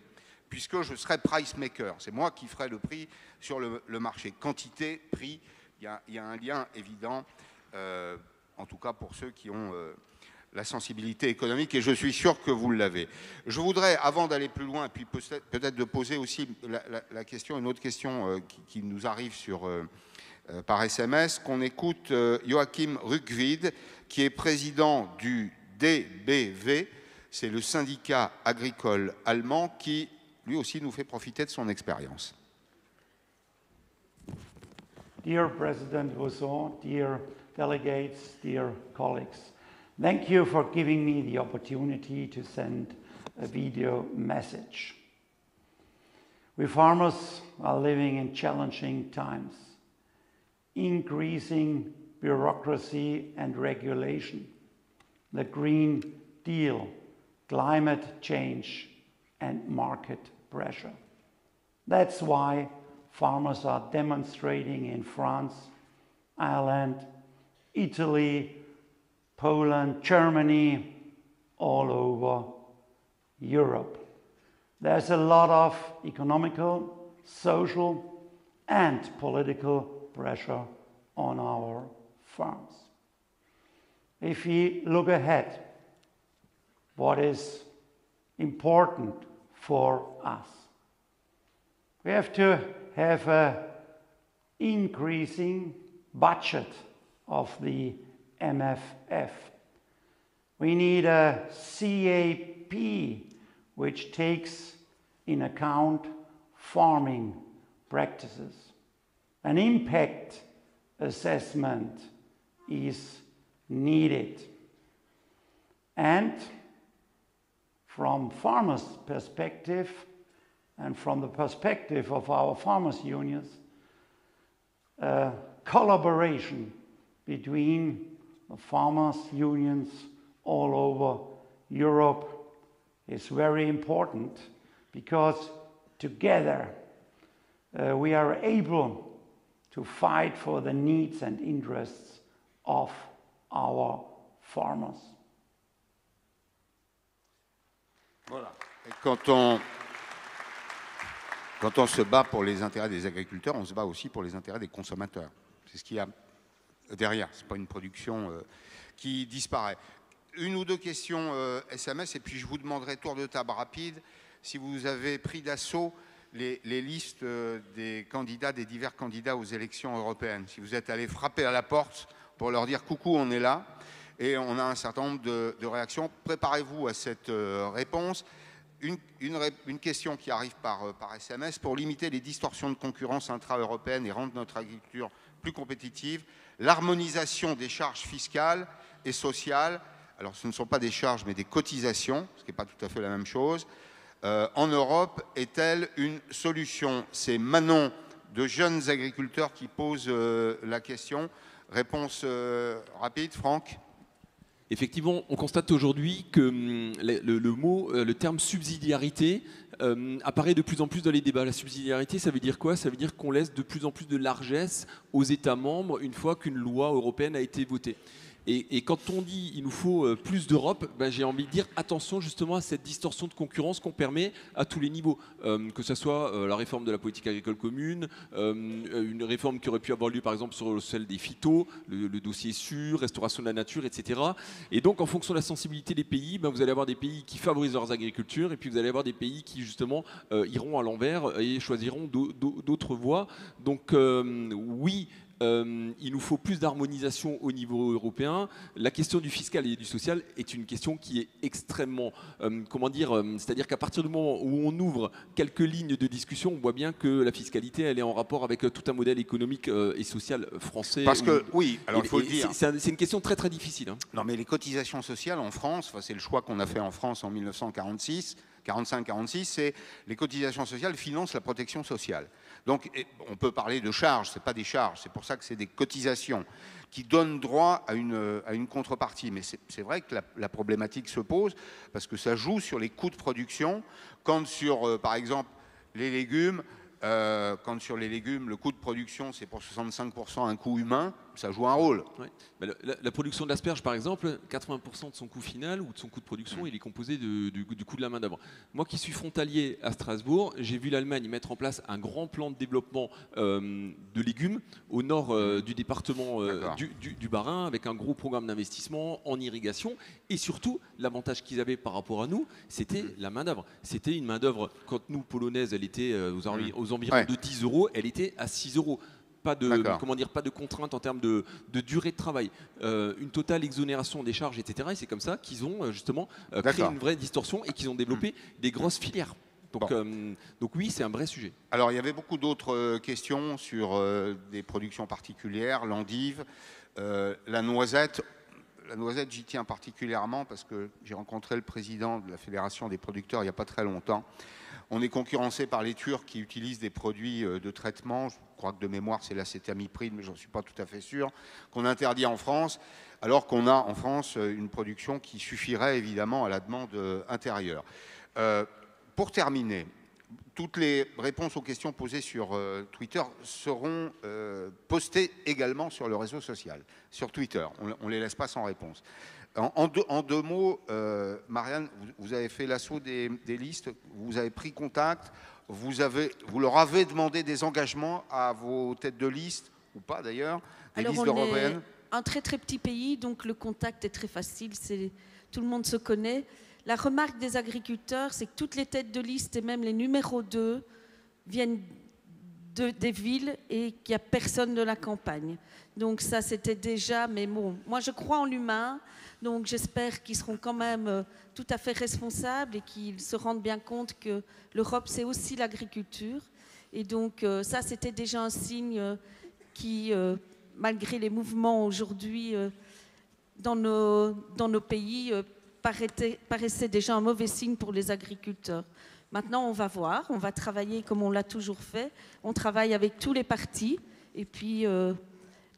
puisque je serai price maker. C'est moi qui ferai le prix sur le marché. Quantité, prix, il y a un lien évident, en tout cas pour ceux qui ont la sensibilité économique, et je suis sûr que vous l'avez. Je voudrais, avant d'aller plus loin, et puis peut-être de poser aussi la question, une autre question qui nous arrive par SMS, qu'on écoute Joachim Rückwied, qui est président du DBW, c'est le syndicat agricole allemand qui, lui aussi, nous fait profiter de son expérience. Dear President Rousseau, dear delegates, dear colleagues, thank you for giving me the opportunity to send a video message. We farmers are living in challenging times. Increasing bureaucracy and regulation, the Green Deal, climate change, and market pressure. That's why farmers are demonstrating in France, Ireland, Italy, Poland, Germany, all over Europe. There's a lot of economical, social, and political pressure on our farms. If we look ahead, what is important for us? We have to have an increasing budget of the MFF. We need a CAP which takes in account farming practices. An impact assessment is needed. And from farmers' perspective and from the perspective of our farmers' unions, collaboration between the farmers' unions all over Europe is very important, because together we are able to fight for the needs and interests of our farmers. Voilà. Et quand on se bat pour les intérêts des agriculteurs, on se bat aussi pour les intérêts des consommateurs. C'est ce qu'il y a derrière. Ce n'est pas une production qui disparaît. Une ou deux questions SMS, et puis je vous demanderai tour de table rapide si vous avez pris d'assaut les listes des candidats, des divers candidats aux élections européennes. Si vous êtes allé frapper à la porte pour leur dire « coucou, on est là », et on a un certain nombre de réactions. Préparez-vous à cette réponse. Une question qui arrive par SMS. Pour limiter les distorsions de concurrence intra-européenne et rendre notre agriculture plus compétitive, l'harmonisation des charges fiscales et sociales. Alors ce ne sont pas des charges mais des cotisations, ce qui n'est pas tout à fait la même chose. En Europe, est-elle une solution? C'est Manon de Jeunes Agriculteurs qui pose la question. Réponse rapide, Franck? Effectivement, on constate aujourd'hui que le terme subsidiarité apparaît de plus en plus dans les débats. La subsidiarité, ça veut dire quoi? Ça veut dire qu'on laisse de plus en plus de largesse aux États membres une fois qu'une loi européenne a été votée. Et quand on dit il nous faut plus d'Europe, ben, j'ai envie de dire attention justement à cette distorsion de concurrence qu'on permet à tous les niveaux, que ce soit la réforme de la politique agricole commune, une réforme qui aurait pu avoir lieu par exemple sur celle des phytos, le dossier sûr, restauration de la nature, etc. Et donc en fonction de la sensibilité des pays, ben, vous allez avoir des pays qui favorisent leurs agricultures et puis vous allez avoir des pays qui justement iront à l'envers et choisiront d'autres voies. Donc oui, il nous faut plus d'harmonisation au niveau européen. La question du fiscal et du social est une question qui est extrêmement, comment dire, c'est-à-dire qu'à partir du moment où on ouvre quelques lignes de discussion, on voit bien que la fiscalité, elle est en rapport avec tout un modèle économique et social français. Parce que, oui, alors il faut le dire. C'est une question très très difficile. Hein. Non, mais les cotisations sociales en France, c'est le choix qu'on a fait en France en 1946, 45-46, c'est les cotisations sociales financent la protection sociale. Donc on peut parler de charges, ce n'est pas des charges, c'est pour ça que c'est des cotisations qui donnent droit à une contrepartie. Mais c'est vrai que la problématique se pose parce que ça joue sur les coûts de production, quand sur, par exemple, les légumes, le coût de production, c'est pour 65% un coût humain, ça joue un rôle. Ouais. La production de l'asperge, par exemple, 80% de son coût final ou de son coût de production, il est composé du coût de la main-d'œuvre. Moi qui suis frontalier à Strasbourg, j'ai vu l'Allemagne mettre en place un grand plan de développement de légumes au nord du département du Bas-Rhin, avec un gros programme d'investissement en irrigation. Et surtout, l'avantage qu'ils avaient par rapport à nous, c'était la main-d'œuvre. C'était une main-d'œuvre, quand nous, polonaise, elle était aux environs de 10 €, elle était à 6 €. Pas de contraintes en termes de durée de travail, une totale exonération des charges, etc. Et c'est comme ça qu'ils ont justement créé une vraie distorsion et qu'ils ont développé des grosses filières. Donc oui, c'est un vrai sujet. Alors il y avait beaucoup d'autres questions sur des productions particulières, l'endive, la noisette. La noisette, j'y tiens particulièrement parce que j'ai rencontré le président de la Fédération des producteurs il n'y a pas très longtemps. On est concurrencé par les Turcs qui utilisent des produits de traitement, je crois que de mémoire c'est l'acétamipride, mais j'en suis pas tout à fait sûr, qu'on interdit en France, alors qu'on a en France une production qui suffirait évidemment à la demande intérieure. Pour terminer, toutes les réponses aux questions posées sur Twitter seront postées également sur le réseau social, sur Twitter. On ne les laisse pas sans réponse. En deux mots, Marianne, vous avez fait l'assaut des listes, vous avez pris contact, vous leur avez demandé des engagements à vos têtes de liste, ou pas d'ailleurs, des listes européennes. On est un très très petit pays, donc le contact est très facile, tout le monde se connaît. La remarque des agriculteurs, c'est que toutes les têtes de liste et même les numéros 2 viennent des villes et qu'il n'y a personne de la campagne. Donc ça, c'était déjà... Mais bon, moi, je crois en l'humain, donc j'espère qu'ils seront quand même tout à fait responsables et qu'ils se rendent bien compte que l'Europe, c'est aussi l'agriculture. Et donc ça, c'était déjà un signe qui, malgré les mouvements aujourd'hui dans nos pays, paraissait déjà un mauvais signe pour les agriculteurs. Maintenant, on va voir, on va travailler comme on l'a toujours fait. On travaille avec tous les partis et puis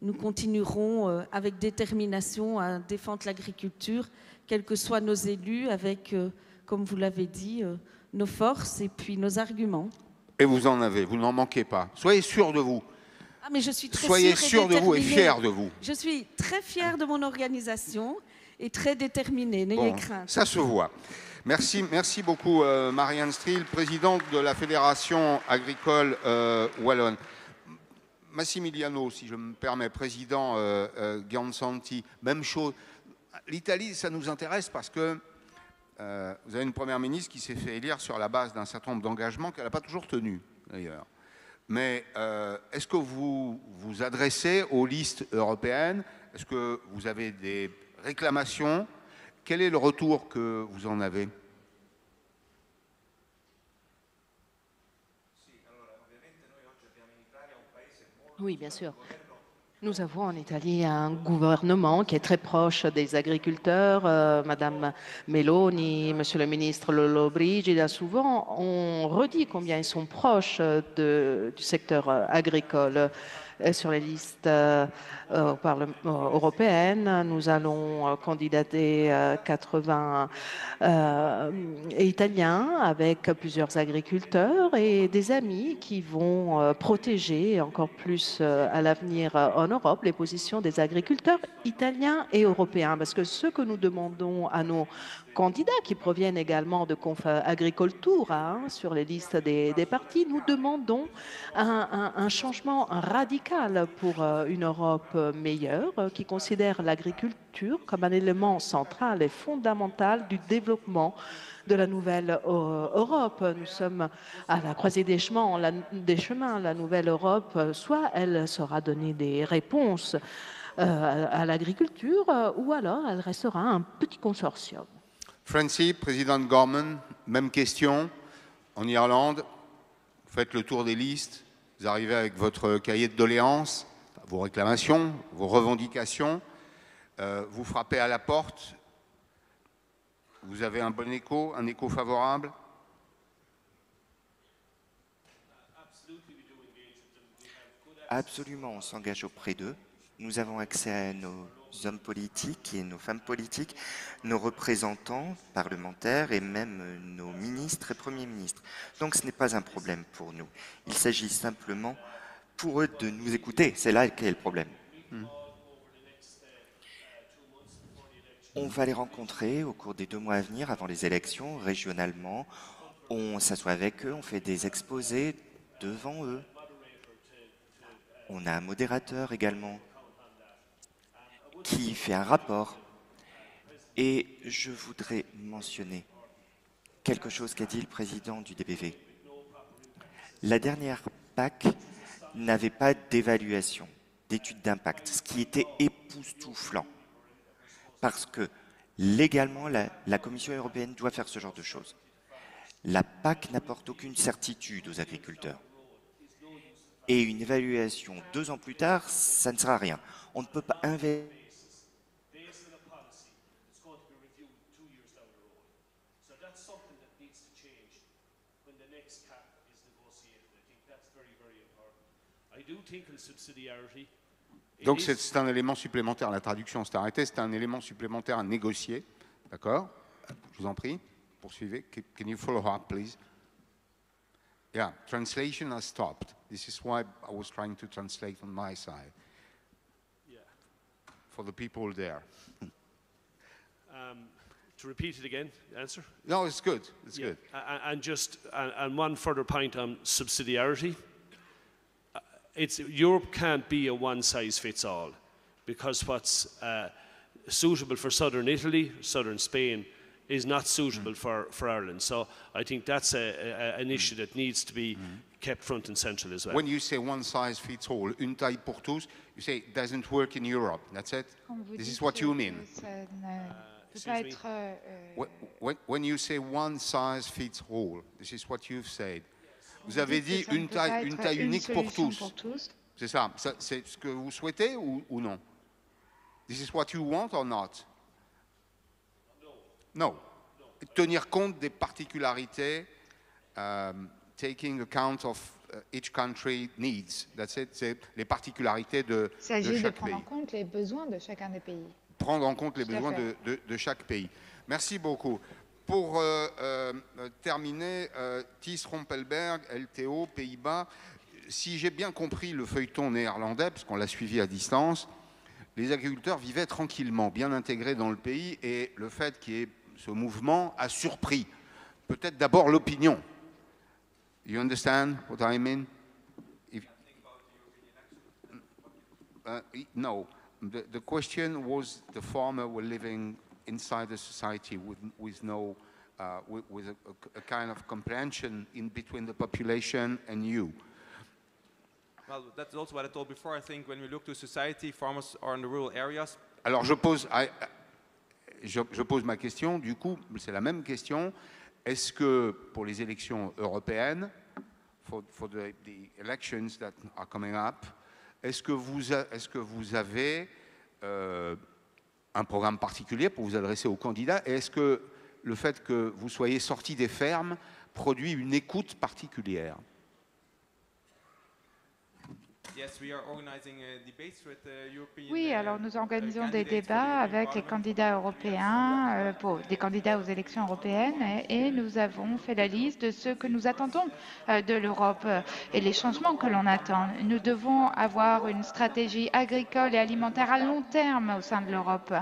nous continuerons avec détermination à défendre l'agriculture, quels que soient nos élus, avec, comme vous l'avez dit, nos forces et puis nos arguments. Et vous en avez, vous n'en manquez pas. Soyez sûr de vous. Ah, mais je suis très Soyez sûr de vous et fier de vous. Je suis très fière de mon organisation et très déterminée, n'ayez crainte. Ça se voit. Merci beaucoup Marianne Striel, présidente de la Fédération agricole wallonne. Massimiliano, si je me permets, président Giansanti, même chose. L'Italie, ça nous intéresse parce que vous avez une première ministre qui s'est fait élire sur la base d'un certain nombre d'engagements qu'elle n'a pas toujours tenus, d'ailleurs. Mais est-ce que vous vous adressez aux listes européennes? Est-ce que vous avez des réclamations? Quel est le retour que vous en avez? Oui, bien sûr. Nous avons en Italie un gouvernement qui est très proche des agriculteurs. Madame Meloni, Monsieur le ministre Lollobrigida, souvent on redit combien ils sont proches du secteur agricole. Sur les listes au Parlement européenne, nous allons candidater 80 Italiens avec plusieurs agriculteurs et des amis qui vont protéger encore plus à l'avenir en Europe les positions des agriculteurs italiens et européens. Parce que ce que nous demandons à nos candidats qui proviennent également de Agricoltura sur les listes des partis, nous demandons un changement radical pour une Europe meilleure qui considère l'agriculture comme un élément central et fondamental du développement de la nouvelle Europe. Nous sommes à la croisée des chemins. La nouvelle Europe, soit elle saura donner des réponses à l'agriculture, ou alors elle restera un petit consortium. Francie, président de Gorman, même question. En Irlande, vous faites le tour des listes, vous arrivez avec votre cahier de doléances, vos réclamations, vos revendications, vous frappez à la porte, vous avez un bon écho, un écho favorable? Absolument, on s'engage auprès d'eux. Nous avons accès à nos hommes politiques et nos femmes politiques, nos représentants parlementaires et même nos ministres et premiers ministres. Donc ce n'est pas un problème pour nous. Il s'agit simplement pour eux de nous écouter. C'est là qu'est le problème. On va les rencontrer au cours des 2 mois à venir, avant les élections, régionalement. On s'assoit avec eux, on fait des exposés devant eux. On a un modérateur également qui fait un rapport. Et je voudrais mentionner quelque chose qu'a dit le président du DBV. La dernière PAC n'avait pas d'évaluation, d'étude d'impact, ce qui était époustouflant. Parce que légalement, la Commission européenne doit faire ce genre de choses. La PAC n'apporte aucune certitude aux agriculteurs. Et une évaluation 2 ans plus tard, ça ne sert à rien. On ne peut pas investir. Donc c'est un élément supplémentaire, la traduction s'est arrêtée, c'est un élément supplémentaire à négocier, d'accord? Je vous en prie, poursuivez. Can you follow up, please? Yeah, translation has stopped. This is why I was trying to translate on my side. Yeah. For the people there. To repeat it again, answer? No, it's good, it's good. And just, and one further point on subsidiarity. Europe can't be a one-size-fits-all, because what's suitable for southern Italy, southern Spain, is not suitable for Ireland. So I think that's an issue that needs to be kept front and central as well. When you say one-size-fits-all, une taille pour tous, you say it doesn't work in Europe, that's it? This is what you mean? When you say one-size-fits-all, this is what you've said. Vous avez dit une taille unique pour tous. C'est ça. C'est ce que vous souhaitez ou non? This is what you want or not? No. Tenir compte des particularités, taking account of each country needs. That's it. C'est les particularités de chaque pays. Il s'agit de prendre en compte les besoins de chacun des pays. Prendre en compte les besoins de chaque pays. Merci beaucoup. Pour terminer, Thys Rompelberg, LTO, Pays-Bas, si j'ai bien compris le feuilleton néerlandais, parce qu'on l'a suivi à distance, les agriculteurs vivaient tranquillement, bien intégrés dans le pays, et le fait qu'il y ait ce mouvement a surpris. Peut-être d'abord l'opinion. You understand what I mean? No. The question was the farmer were living inside the society with no, with a kind of comprehension in between the population and you. Well, that's also what I told before. I think when we look to society, farmers are in the rural areas. Alors je pose ma question, du coup, c'est la même question. Est-ce que pour les élections européennes, for the elections that are coming up, est-ce que vous avez un programme particulier pour vous adresser aux candidats? Et est-ce que le fait que vous soyez sortis des fermes produit une écoute particulière? Oui, alors nous organisons des débats avec les candidats européens, des candidats aux élections européennes, et nous avons fait la liste de ce que nous attendons de l'Europe et les changements que l'on attend. Nous devons avoir une stratégie agricole et alimentaire à long terme au sein de l'Europe.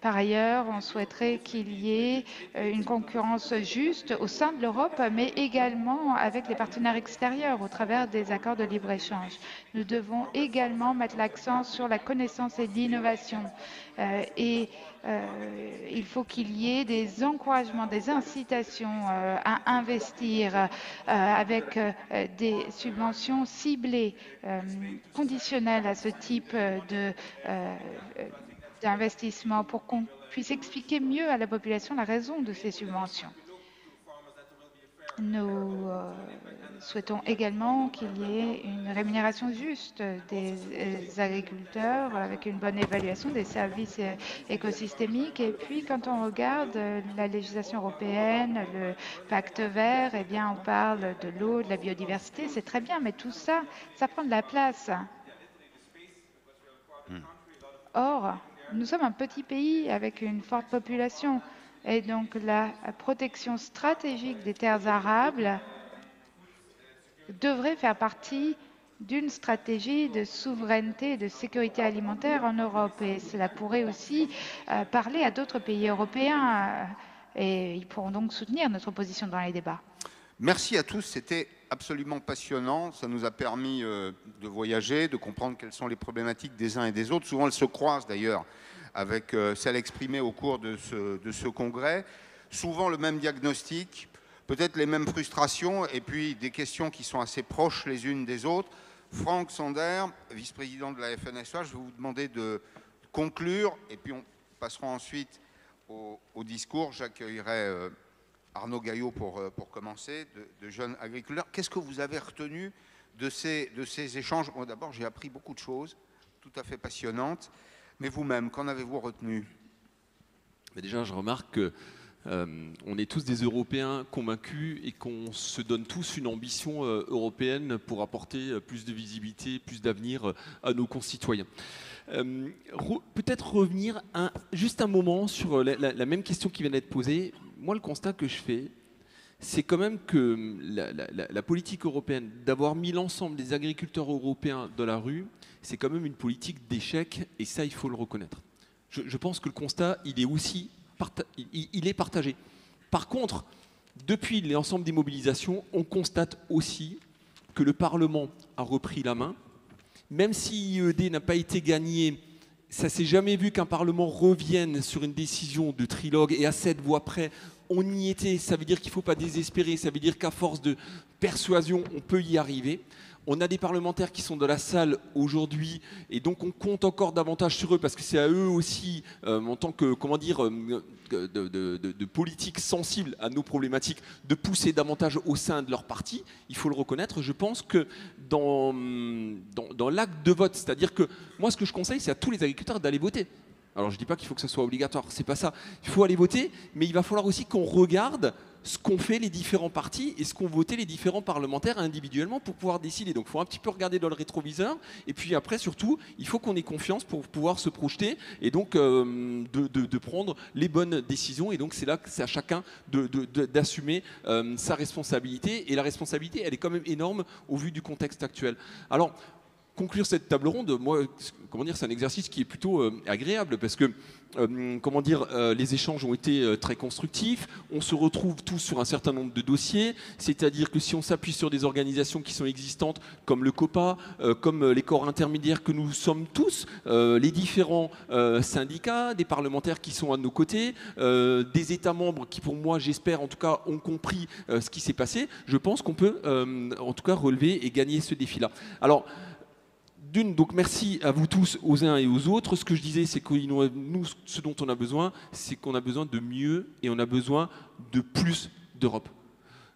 Par ailleurs, on souhaiterait qu'il y ait une concurrence juste au sein de l'Europe, mais également avec les partenaires extérieurs au travers des accords de libre-échange. Nous devons également mettre l'accent sur la connaissance et l'innovation. Il faut qu'il y ait des encouragements, des incitations à investir avec des subventions ciblées, conditionnelles à ce type d'investissement pour qu'on puisse expliquer mieux à la population la raison de ces subventions. Nous souhaitons également qu'il y ait une rémunération juste des agriculteurs avec une bonne évaluation des services écosystémiques. Et puis, quand on regarde la législation européenne, le pacte vert, eh bien, on parle de l'eau, de la biodiversité, c'est très bien, mais tout ça, ça prend de la place. Or, nous sommes un petit pays avec une forte population et donc la protection stratégique des terres arables devrait faire partie d'une stratégie de souveraineté et de sécurité alimentaire en Europe. Et cela pourrait aussi parler à d'autres pays européens et ils pourront donc soutenir notre position dans les débats. Merci à tous, c'était absolument passionnant. Ça nous a permis de voyager, de comprendre quelles sont les problématiques des uns et des autres. Souvent, elles se croisent d'ailleurs avec celles exprimées au cours de ce congrès. Souvent le même diagnostic, peut-être les mêmes frustrations et puis des questions qui sont assez proches les unes des autres. Franck Sander, vice-président de la FNSEA, je vais vous demander de conclure et puis on passera ensuite au discours. J'accueillerai Arnaud Gaillot pour commencer, de jeunes agriculteurs. Qu'est-ce que vous avez retenu de ces échanges? D'abord, j'ai appris beaucoup de choses, tout à fait passionnantes. Mais vous-même, qu'en avez-vous retenu? Mais déjà, je remarque qu'on est tous des Européens convaincus et qu'on se donne tous une ambition européenne pour apporter plus de visibilité, plus d'avenir à nos concitoyens. Peut-être revenir juste un moment sur la même question qui vient d'être posée. Moi, le constat que je fais, c'est quand même que la politique européenne, d'avoir mis l'ensemble des agriculteurs européens dans la rue, c'est quand même une politique d'échec, et ça, il faut le reconnaître. Je pense que le constat, il est aussi il est partagé. Par contre, depuis l'ensemble des mobilisations, on constate aussi que le Parlement a repris la main. Même si IED n'a pas été gagné, ça ne s'est jamais vu qu'un Parlement revienne sur une décision de trilogue, et à 7 voix près, on y était. Ça veut dire qu'il ne faut pas désespérer, ça veut dire qu'à force de persuasion, on peut y arriver. On a des parlementaires qui sont dans la salle aujourd'hui et donc on compte encore davantage sur eux parce que c'est à eux aussi, en tant que, comment dire, de politique sensible à nos problématiques, de pousser davantage au sein de leur parti. Il faut le reconnaître. Je pense que dans l'acte de vote, c'est-à-dire que moi ce que je conseille, c'est à tous les agriculteurs d'aller voter. Alors je ne dis pas qu'il faut que ce soit obligatoire, c'est pas ça. Il faut aller voter, mais il va falloir aussi qu'on regarde ce qu'ont fait les différents partis et ce qu'ont voté les différents parlementaires individuellement pour pouvoir décider. Donc il faut un petit peu regarder dans le rétroviseur et puis après surtout il faut qu'on ait confiance pour pouvoir se projeter et donc de prendre les bonnes décisions, et donc c'est là que c'est à chacun d'assumer sa responsabilité, et la responsabilité elle est quand même énorme au vu du contexte actuel. Alors conclure cette table ronde, moi, comment dire, c'est un exercice qui est plutôt agréable parce que, comment dire, les échanges ont été très constructifs. On se retrouve tous sur un certain nombre de dossiers, c'est-à-dire que si on s'appuie sur des organisations qui sont existantes, comme le COPA, comme les corps intermédiaires que nous sommes tous, les différents syndicats, des parlementaires qui sont à nos côtés, des États membres qui, pour moi, j'espère en tout cas, ont compris ce qui s'est passé, je pense qu'on peut, en tout cas, relever et gagner ce défi-là. Alors, donc merci à vous tous, aux uns et aux autres. Ce que je disais, c'est que nous, ce dont on a besoin, c'est qu'on a besoin de mieux et on a besoin de plus d'Europe.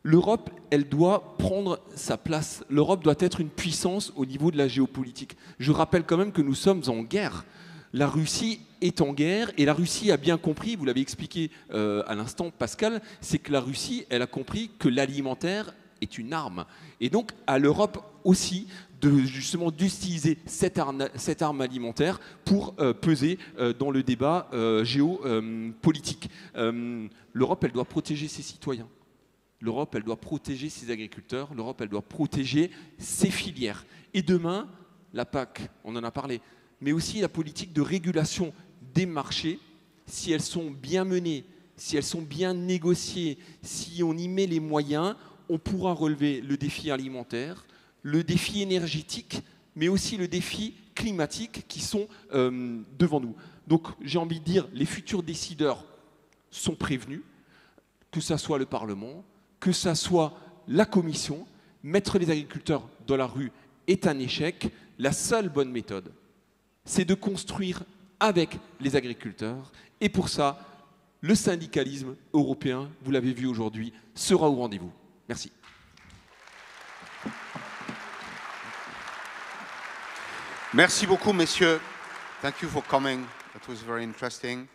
L'Europe, elle doit prendre sa place. L'Europe doit être une puissance au niveau de la géopolitique. Je rappelle quand même que nous sommes en guerre. La Russie est en guerre et la Russie a bien compris, vous l'avez expliqué à l'instant Pascal, c'est que la Russie, elle a compris que l'alimentaire est une arme. Et donc à l'Europe aussi justement d'utiliser cette arme alimentaire pour peser dans le débat géopolitique. L'Europe, elle doit protéger ses citoyens. L'Europe, elle doit protéger ses agriculteurs. L'Europe, elle doit protéger ses filières. Et demain, la PAC, on en a parlé, mais aussi la politique de régulation des marchés, si elles sont bien menées, si elles sont bien négociées, si on y met les moyens, on pourra relever le défi alimentaire, le défi énergétique, mais aussi le défi climatique qui sont devant nous. Donc j'ai envie de dire, les futurs décideurs sont prévenus, que ce soit le Parlement, que ce soit la Commission. Mettre les agriculteurs dans la rue est un échec. La seule bonne méthode, c'est de construire avec les agriculteurs. Et pour ça, le syndicalisme européen, vous l'avez vu aujourd'hui, sera au rendez-vous. Merci. Merci beaucoup, messieurs. Thank you for coming. That was very interesting.